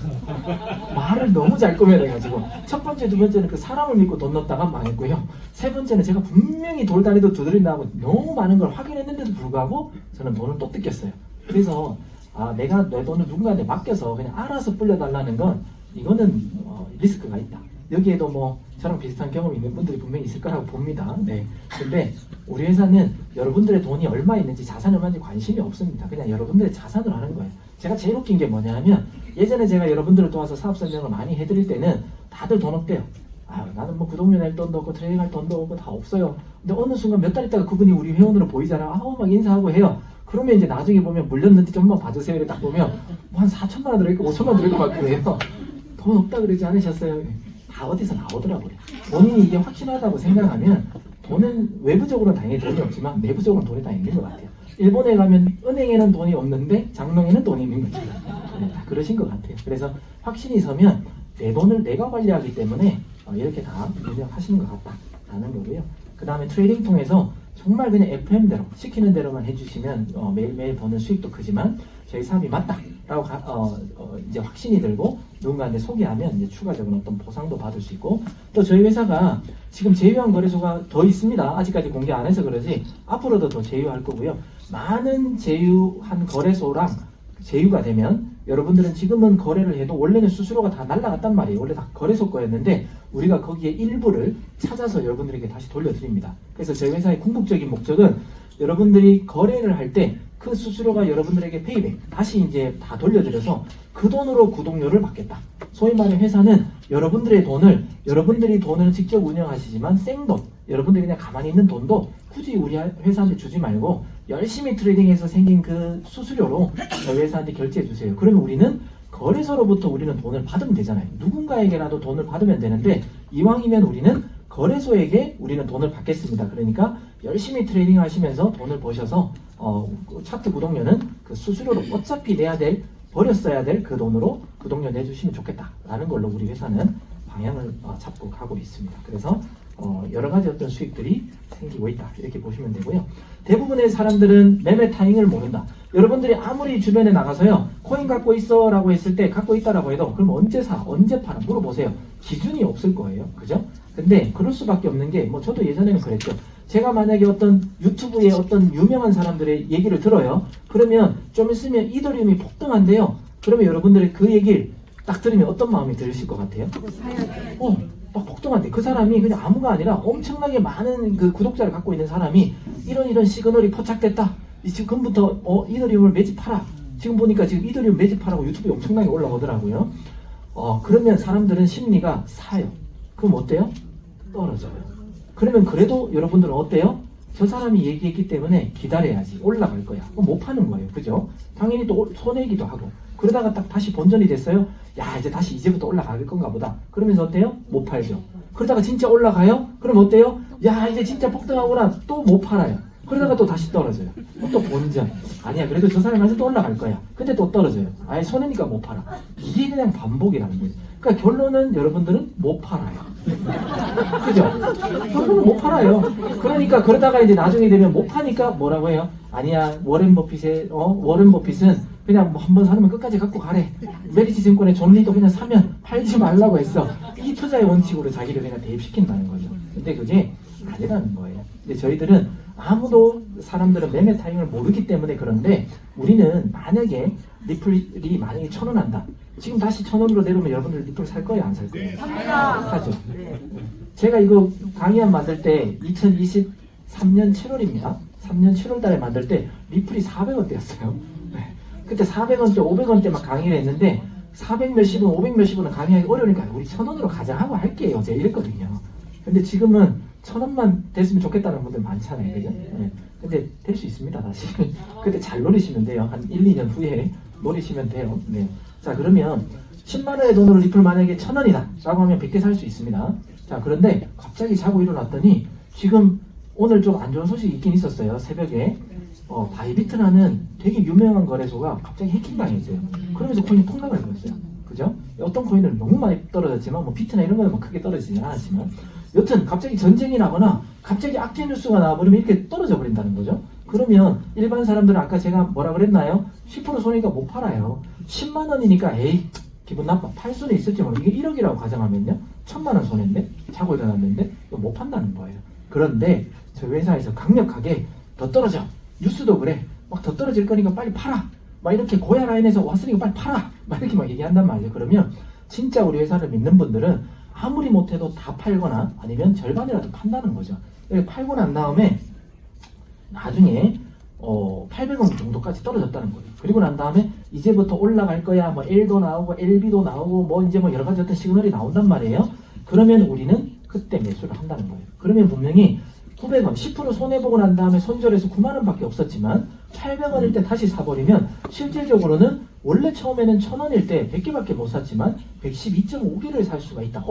말을 너무 잘 꾸며내가지고 첫 번째, 2번째는 그 사람을 믿고 돈 넣었다가 망했고요. 3번째는 제가 분명히 돌다리도 두드린다고 너무 많은 걸 확인했는데도 불구하고 저는 돈을 또 뜯겼어요. 그래서 내가 내 돈을 누군가한테 맡겨서 그냥 알아서 불려달라는 건 이거는 리스크가 있다. 여기에도 뭐 저랑 비슷한 경험이 있는 분들이 분명히 있을 거라고 봅니다. 네. 근데 우리 회사는 여러분들의 돈이 얼마 있는지 자산이 얼마인지 관심이 없습니다. 그냥 여러분들의 자산을 하는 거예요. 제가 제일 웃긴 게 뭐냐 하면 예전에 제가 여러분들을 도와서 사업 설명을 많이 해드릴 때는 다들 돈 없대요. 아, 나는 뭐 구독료 낼 돈도 없고 트레이닝 할 돈도 없고 다 없어요. 근데 어느 순간 몇 달 있다가 그분이 우리 회원으로 보이잖아요. 아우 막 인사하고 해요. 그러면 이제 나중에 보면 물렸는데 좀만 봐주세요. 이렇게 딱 보면 뭐 한 4천만 원 들어있고 5천만 원 들어있고 막 그래요. 돈 없다 그러지 않으셨어요? 다 어디서 나오더라고요. 본인이 이게 확실하다고 생각하면 돈은 외부적으로는 당연히 돈이 없지만 내부적으로는 돈이 다 있는 것 같아요. 일본에 가면 은행에는 돈이 없는데 장롱에는 돈이 있는 거죠. 네, 다 그러신 것 같아요. 그래서 확신이 서면 내 돈을 내가 관리하기 때문에 이렇게 다 운영하시는 것 같다라는 거고요. 그 다음에 트레이딩 통해서 정말 그냥 FM대로 시키는 대로만 해주시면 매일매일 버는 수익도 크지만 저희 사업이 맞다라고 이제 확신이 들고 누군가한테 소개하면 이제 추가적인 어떤 보상도 받을 수 있고 또 저희 회사가 지금 제휴한 거래소가 더 있습니다. 아직까지 공개 안 해서 그러지 앞으로도 더 제휴할 거고요. 많은 제휴한 거래소랑 제휴가 되면 여러분들은 지금은 거래를 해도 원래는 수수료가 다 날라갔단 말이에요. 원래 다 거래소 거였는데 우리가 거기에 일부를 찾아서 여러분들에게 다시 돌려드립니다. 그래서 저희 회사의 궁극적인 목적은 여러분들이 거래를 할 때 그 수수료가 여러분들에게 페이백 다시 이제 다 돌려드려서 그 돈으로 구독료를 받겠다. 소위 말해 회사는 여러분들이 돈을 직접 운영하시지만 생돈 여러분들이 그냥 가만히 있는 돈도 굳이 우리 회사한테 주지 말고 열심히 트레이딩해서 생긴 그 수수료로 저희 회사한테 결제해 주세요. 그러면 우리는 거래소로부터 우리는 돈을 받으면 되잖아요. 누군가에게라도 돈을 받으면 되는데 이왕이면 우리는 거래소에게 우리는 돈을 받겠습니다. 그러니까 열심히 트레이딩 하시면서 돈을 버셔서 차트 구독료는 그 수수료로 어차피 버렸어야 될 그 돈으로 구독료 내주시면 좋겠다라는 걸로 우리 회사는 방향을 잡고 가고 있습니다. 그래서 여러 가지 어떤 수익들이 생기고 있다 이렇게 보시면 되고요. 대부분의 사람들은 매매 타이밍을 모른다. 여러분들이 아무리 주변에 나가서요 코인 갖고 있어 라고 했을 때 갖고 있다라고 해도 그럼 언제 사 언제 팔아 물어보세요. 기준이 없을 거예요. 그죠? 근데 그럴 수밖에 없는 게 뭐 저도 예전에는 그랬죠. 제가 만약에 어떤 유튜브에 어떤 유명한 사람들의 얘기를 들어요. 그러면 좀 있으면 이더리움이 폭등한대요. 그러면 여러분들이 그 얘기를 딱 들으면 어떤 마음이 들으실 것 같아요? 막 폭등한대. 그 사람이 그냥 아무가 아니라 엄청나게 많은 그 구독자를 갖고 있는 사람이 이런 시그널이 포착됐다. 지금부터 이더리움을 매집하라. 지금 보니까 지금 이더리움 매집하라고 유튜브에 엄청나게 올라오더라고요. 그러면 사람들은 심리가 사요. 그럼 어때요? 떨어져요. 그러면 그래도 여러분들은 어때요? 저 사람이 얘기했기 때문에 기다려야지. 올라갈 거야. 못 파는 거예요. 그죠? 당연히 또 손해기도 하고. 그러다가 딱 다시 본전이 됐어요. 야 이제부터 올라갈 건가 보다. 그러면서 어때요? 못 팔죠. 그러다가 진짜 올라가요? 그럼 어때요? 야 이제 진짜 폭등하구나. 또 못 팔아요. 그러다가 또 다시 떨어져요. 또 본전. 아니야 그래도 저 사람한테 또 올라갈 거야. 근데 또 떨어져요. 아예 손해니까 못 팔아. 이게 그냥 반복이라는 거예요. 그러니까 결론은 여러분들은 못 팔아요. 그죠? 결론은 못 팔아요. 그러니까 그러다가 이제 나중에 되면 못 파니까 뭐라고 해요? 아니야 워렌 버핏은 그냥 뭐 한번 사면 끝까지 갖고 가래. 메리츠 증권의 존 리도 그냥 사면 팔지 말라고 했어. 이 투자의 원칙으로 자기를 그냥 대입시킨다는 거죠. 근데 그게 아니라는 거예요. 근데 저희들은 아무도 사람들은 매매 타임을 모르기 때문에 그런데 우리는 만약에 리플이 만약에 1,000원 한다. 지금 다시 1,000원으로 내려오면 여러분들 리플 살 거예요? 안 살 거예요? 사죠. 제가 이거 강의안 만들 때 2023년 7월입니다. 3년 7월 달에 만들 때 리플이 400원대였어요. 그때 400원대, 500원대 막 강의를 했는데 400 몇십 원, 500 몇십 원은 강의하기 어려우니까 우리 1,000원으로 가자 하고 할게요. 제가 이랬거든요. 근데 지금은 1,000원만 됐으면 좋겠다는 분들 많잖아요. 그죠? 네. 근데 될 수 있습니다. 다시. 그때 잘 노리시면 돼요. 한 1, 2년 후에 노리시면 돼요. 네. 자 그러면 10만원의 돈으로 리플 만약에 1,000원이다 라고 하면 100개 살 수 있습니다. 자 그런데 갑자기 자고 일어났더니 지금 오늘 좀 안 좋은 소식이 있긴 있었어요. 새벽에 바이비트라는 되게 유명한 거래소가 갑자기 해킹당했어요. 그러면서 코인이 폭락을 했어요. 그죠? 어떤 코인은 너무 많이 떨어졌지만 뭐 비트나 이런 거는 뭐 크게 떨어지진 않았지만 여튼 갑자기 전쟁이 나거나 갑자기 악재 뉴스가 나와버리면 이렇게 떨어져 버린다는 거죠. 그러면 일반 사람들은 아까 제가 뭐라 그랬나요? 10% 손해니까 못 팔아요. 10만 원이니까 에이 기분 나빠. 팔 수는 있을지 모르고 이게 1억이라고 가정하면요. 1,000만 원 손해인데 자고 일어났는데 못 판다는 거예요. 그런데 저희 회사에서 강력하게 더 떨어져. 뉴스도 그래. 막 더 떨어질 거니까 빨리 팔아. 막 이렇게 고야 라인에서 왔으니까 빨리 팔아. 막 이렇게 막 얘기한단 말이에요. 그러면 진짜 우리 회사를 믿는 분들은 아무리 못해도 다 팔거나 아니면 절반이라도 판다는 거죠. 팔고 난 다음에 나중에 800원 정도까지 떨어졌다는 거예요. 그리고 난 다음에 이제부터 올라갈 거야. 뭐 L도 나오고 LB도 나오고 뭐 이제 뭐 여러 가지 어떤 시그널이 나온단 말이에요. 그러면 우리는 그때 매수를 한다는 거예요. 그러면 분명히 900원, 10% 손해보고 난 다음에 손절해서 9만원 밖에 없었지만 800원일 때 다시 사버리면 실질적으로는 원래 처음에는 1000원일 때 100개밖에 못 샀지만 112.5개를 살 수가 있다.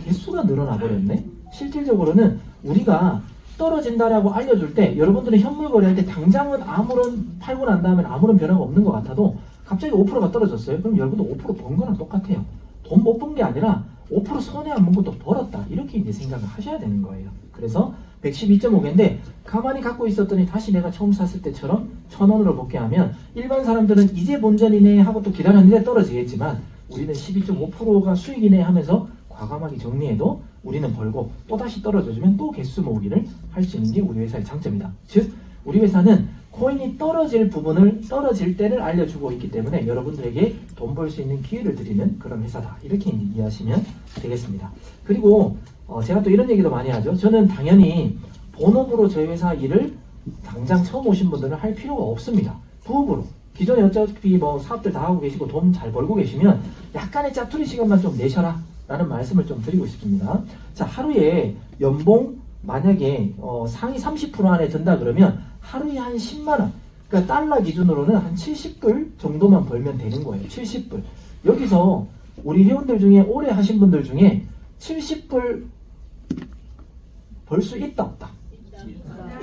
개수가 늘어나 버렸네. 실질적으로는 우리가 떨어진다라고 알려줄 때 여러분들은 현물 거래할 때 당장은 아무런 팔고 난 다음에 아무런 변화가 없는 것 같아도 갑자기 5%가 떨어졌어요. 그럼 여러분도 5% 번 거랑 똑같아요. 돈 못 번 게 아니라 5% 손해 안 본 것도 벌었다. 이렇게 이제 생각을 하셔야 되는 거예요. 그래서 112.5개인데 가만히 갖고 있었더니 다시 내가 처음 샀을 때처럼 1000원으로 복귀하면 일반 사람들은 이제 본전이네 하고 또 기다렸는데 떨어지겠지만 우리는 12.5%가 수익이네 하면서 과감하게 정리해도 우리는 벌고 또다시 떨어져주면 또 개수 모으기를 할 수 있는 게 우리 회사의 장점이다. 즉 우리 회사는 코인이 떨어질 부분을 떨어질 때를 알려주고 있기 때문에 여러분들에게 돈 벌 수 있는 기회를 드리는 그런 회사다. 이렇게 이해하시면 되겠습니다. 그리고 제가 또 이런 얘기도 많이 하죠. 저는 당연히 본업으로 저희 회사 일을 당장 처음 오신 분들은 할 필요가 없습니다. 부업으로. 기존에 어차피 뭐 사업들 다 하고 계시고 돈 잘 벌고 계시면 약간의 짜투리 시간만 좀 내셔라 라는 말씀을 좀 드리고 싶습니다. 자, 하루에 연봉 만약에 상위 30% 안에 든다 그러면 하루에 한 10만원, 그러니까 달러 기준으로는 한 70불 정도만 벌면 되는 거예요. 70불. 여기서 우리 회원들 중에 오래 하신 분들 중에 70불 벌 수 있다 없다?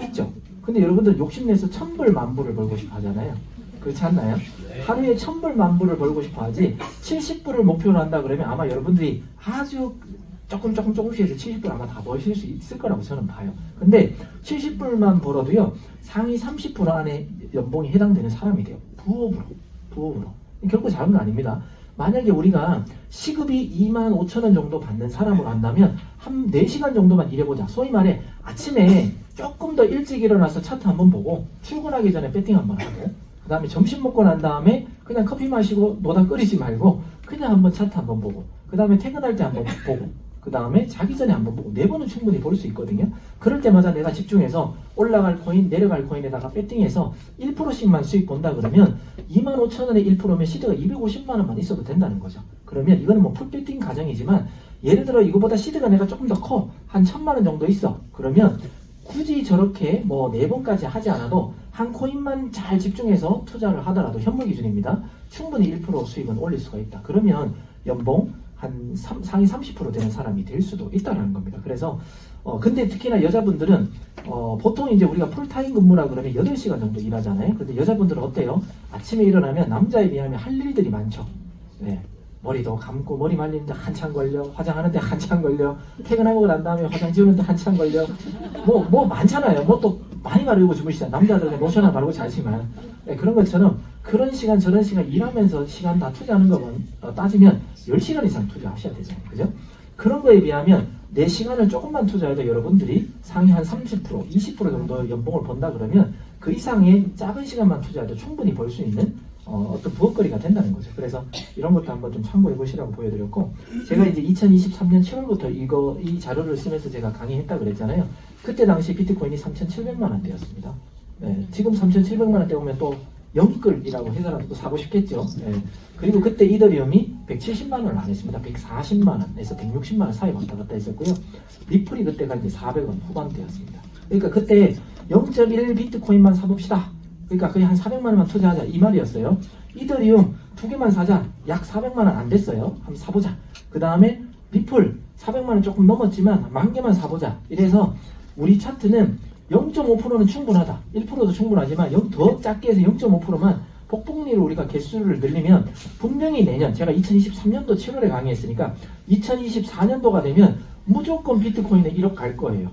있죠. 근데 여러분들 욕심내서 1000불 만불을 벌고 싶어 하잖아요. 그렇지 않나요? 하루에 1000불 만불을 벌고 싶어 하지 70불을 목표로 한다 그러면 아마 여러분들이 아주 조금씩 해서 70불 아마 다 버실 수 있을 거라고 저는 봐요. 근데 70불만 벌어도요 상위 30% 안에 연봉이 해당되는 사람이 돼요. 부업으로. 결코 작은 거 아닙니다. 만약에 우리가 시급이 25,000원 정도 받는 사람으로 한다면 한 4시간 정도만 일해보자. 소위 말해 아침에 조금 더 일찍 일어나서 차트 한번 보고 출근하기 전에 배팅 한번 하고 그 다음에 점심 먹고 난 다음에 그냥 커피 마시고 노다 끓이지 말고 그냥 한번 차트 한번 보고 그 다음에 퇴근할 때 한번 보고 그 다음에 자기 전에 한번 보고 4번은 충분히 볼 수 있거든요. 그럴 때마다 내가 집중해서 올라갈 코인 내려갈 코인에다가 배팅해서 1%씩만 수익 본다 그러면 25,000원에 1%면 시드가 250만원만 있어도 된다는 거죠. 그러면 이거는 뭐 풀배팅 가정이지만 예를 들어 이거보다 시드가 내가 조금 더 커 한 1000만원 정도 있어. 그러면 굳이 저렇게 뭐 4번까지 하지 않아도 한 코인만 잘 집중해서 투자를 하더라도 현물 기준입니다. 충분히 1% 수익은 올릴 수가 있다. 그러면 연봉 한 상위 30% 되는 사람이 될 수도 있다는 겁니다. 그래서 근데 특히나 여자분들은 보통 이제 우리가 풀타임 근무라 그러면 8시간 정도 일하잖아요. 근데 여자분들은 어때요? 아침에 일어나면 남자에 비하면 할 일들이 많죠. 네. 머리도 감고 머리 말리는데 한참 걸려, 화장하는데 한참 걸려, 퇴근하고 난 다음에 화장 지우는데 한참 걸려. 뭐 많잖아요. 뭐 또 많이 바르고 주무시잖아요. 남자들은 로션 하나 바르고 자지만 네, 그런 것처럼 그런 시간 저런 시간 일하면서 시간 다 투자하는 거면 따지면 10시간 이상 투자하셔야 되잖아요. 그죠? 그런 거에 비하면 내 시간을 조금만 투자해도 여러분들이 상위 한 30%, 20% 정도 연봉을 번다 그러면 그 이상의 작은 시간만 투자해도 충분히 벌 수 있는 어떤 부업거리가 된다는 거죠. 그래서 이런 것도 한번 좀 참고해 보시라고 보여드렸고, 제가 이제 2023년 7월부터 이 자료를 쓰면서 제가 강의했다 그랬잖아요. 그때 당시 비트코인이 3,700만 원대였습니다. 네, 지금 3,700만 원대 오면 또 영끌이라고 해서라도 또 사고 싶겠죠. 네. 그리고 그때 이더리움이 170만 원을 안 했습니다. 140만 원에서 160만 원 사이 왔다 갔다 했었고요. 리플이 그때가 이제 400원 후반대였습니다. 그러니까 그때 0.1 비트코인만 사봅시다. 그러니까 거의 한 400만 원만 투자하자 이 말이었어요. 이더리움 2개만 사자. 약 400만 원 안 됐어요. 한번 사보자. 그 다음에 리플 400만 원 조금 넘었지만 10,000개만 사보자. 이래서 우리 차트는 0.5%는 충분하다. 1%도 충분하지만 더 작게 해서 0.5%만 폭풍리로 우리가 개수를 늘리면 분명히 내년, 제가 2023년도 7월에 강의했으니까 2024년도가 되면 무조건 비트코인에 1억 갈 거예요.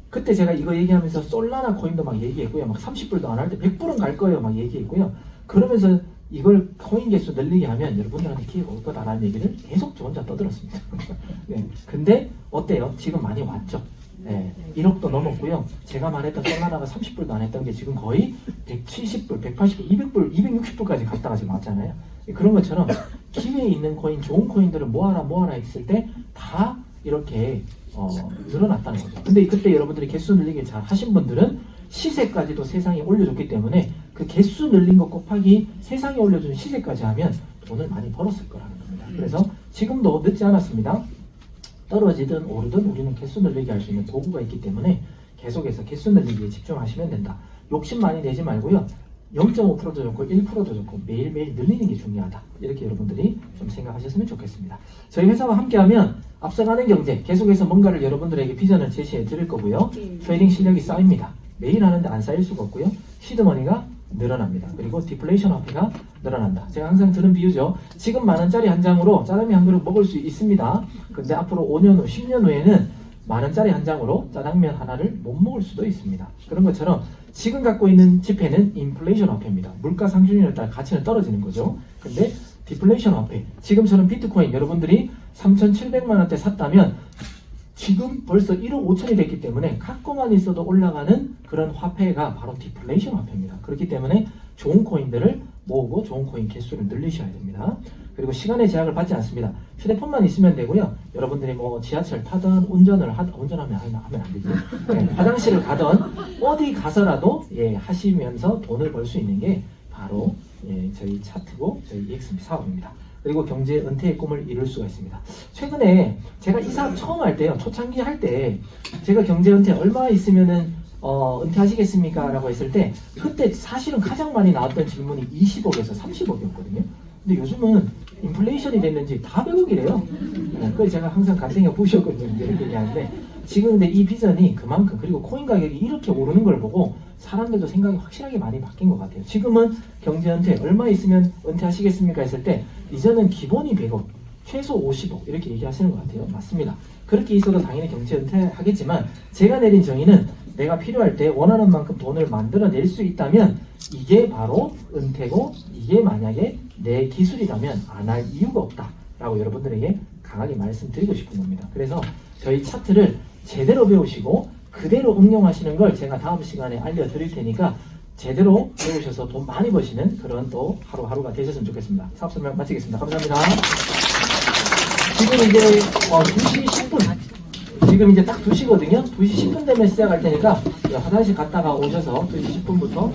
그때 제가 이거 얘기하면서 솔라나 코인도 막 얘기했고요. 막 30불도 안 할 때 100불은 갈 거예요. 막 얘기했고요. 그러면서 이걸 코인 개수 늘리게 하면 여러분들한테 기회가 올 거다라는 얘기를 계속 저 혼자 떠들었습니다. 네. 근데 어때요? 지금 많이 왔죠? 네. 1억도 넘었고요. 제가 말했던 솔라나가 30불도 안 했던 게 지금 거의 170불, 180불, 200불, 260불까지 갔다가 지금 왔잖아요. 그런 것처럼 기회에 있는 코인, 좋은 코인들을 모아라 했을 때 다 이렇게 늘어났다는 거죠. 근데 그때 여러분들이 개수 늘리기 잘 하신 분들은 시세까지도 세상에 올려줬기 때문에 그 개수 늘린 거 곱하기 세상에 올려준 시세까지 하면 돈을 많이 벌었을 거라는 겁니다. 그래서 지금도 늦지 않았습니다. 떨어지든 오르든 우리는 개수 늘리기 할 수 있는 도구가 있기 때문에 계속해서 개수 늘리기에 집중하시면 된다. 욕심 많이 내지 말고요. 0.5%도 좋고 1%도 좋고 매일매일 늘리는 게 중요하다. 이렇게 여러분들이 좀 생각하셨으면 좋겠습니다. 저희 회사와 함께하면 앞서가는 경제 계속해서 뭔가를 여러분들에게 비전을 제시해 드릴 거고요. 트레이딩 실력이 쌓입니다. 매일 하는데 안 쌓일 수가 없고요. 시드머니가 늘어납니다. 그리고 디플레이션 화폐가 늘어난다. 제가 항상 드는 비유죠. 지금 10,000원짜리 한 장으로 짜장면 한 그릇 먹을 수 있습니다. 근데 앞으로 5년 후, 10년 후에는 10,000원짜리 한 장으로 짜장면 하나를 못 먹을 수도 있습니다. 그런 것처럼 지금 갖고 있는 지폐는 인플레이션 화폐입니다. 물가 상승률에 따라 가치는 떨어지는 거죠. 근데 디플레이션 화폐, 지금처럼 비트코인 여러분들이 3,700만 원대 샀다면 지금 벌써 1억 5천이 됐기 때문에 갖고만 있어도 올라가는 그런 화폐가 바로 디플레이션 화폐입니다. 그렇기 때문에 좋은 코인들을 모으고 좋은 코인 개수를 늘리셔야 됩니다. 그리고 시간의 제약을 받지 않습니다. 휴대폰만 있으면 되고요. 여러분들이 뭐 지하철 타던 운전하면 안 되죠. 네, 화장실을 가던 어디 가서라도 하시면서 돈을 벌 수 있는 게 바로 저희 차트고 저희 EXP 사업입니다. 그리고 경제 은퇴의 꿈을 이룰 수가 있습니다. 최근에 제가 이 사업 처음 할 때요, 초창기 할 때 제가 경제 은퇴 얼마 있으면은 은퇴하시겠습니까? 라고 했을 때 그때 사실은 가장 많이 나왔던 질문이 20억에서 30억이었거든요. 근데 요즘은 인플레이션이 됐는지 다 100억이래요. 그래서 제가 항상 간땡이가 부셨거든요. 이렇게 얘기하는데 지금 근데 이 비전이 그만큼, 그리고 코인 가격이 이렇게 오르는 걸 보고 사람들도 생각이 확실하게 많이 바뀐 것 같아요. 지금은 경제 은퇴 얼마 있으면 은퇴하시겠습니까? 했을 때 이제는 기본이 100억, 최소 50억 이렇게 얘기하시는 것 같아요. 맞습니다. 그렇게 있어도 당연히 경제 은퇴하겠지만 제가 내린 정의는 내가 필요할 때 원하는 만큼 돈을 만들어낼 수 있다면 이게 바로 은퇴고, 이게 만약에 내 기술이라면 안 할 이유가 없다 라고 여러분들에게 강하게 말씀드리고 싶은 겁니다. 그래서 저희 차트를 제대로 배우시고 그대로 응용하시는 걸 제가 다음 시간에 알려드릴 테니까 제대로 배우셔서 돈 많이 버시는 그런 또 하루하루가 되셨으면 좋겠습니다. 사업 설명 마치겠습니다. 감사합니다. 지금 이제 2시 10분, 지금 이제 딱 2시거든요. 2시 10분 되면 시작할 테니까 화장실 갔다가 오셔서 2시 10분부터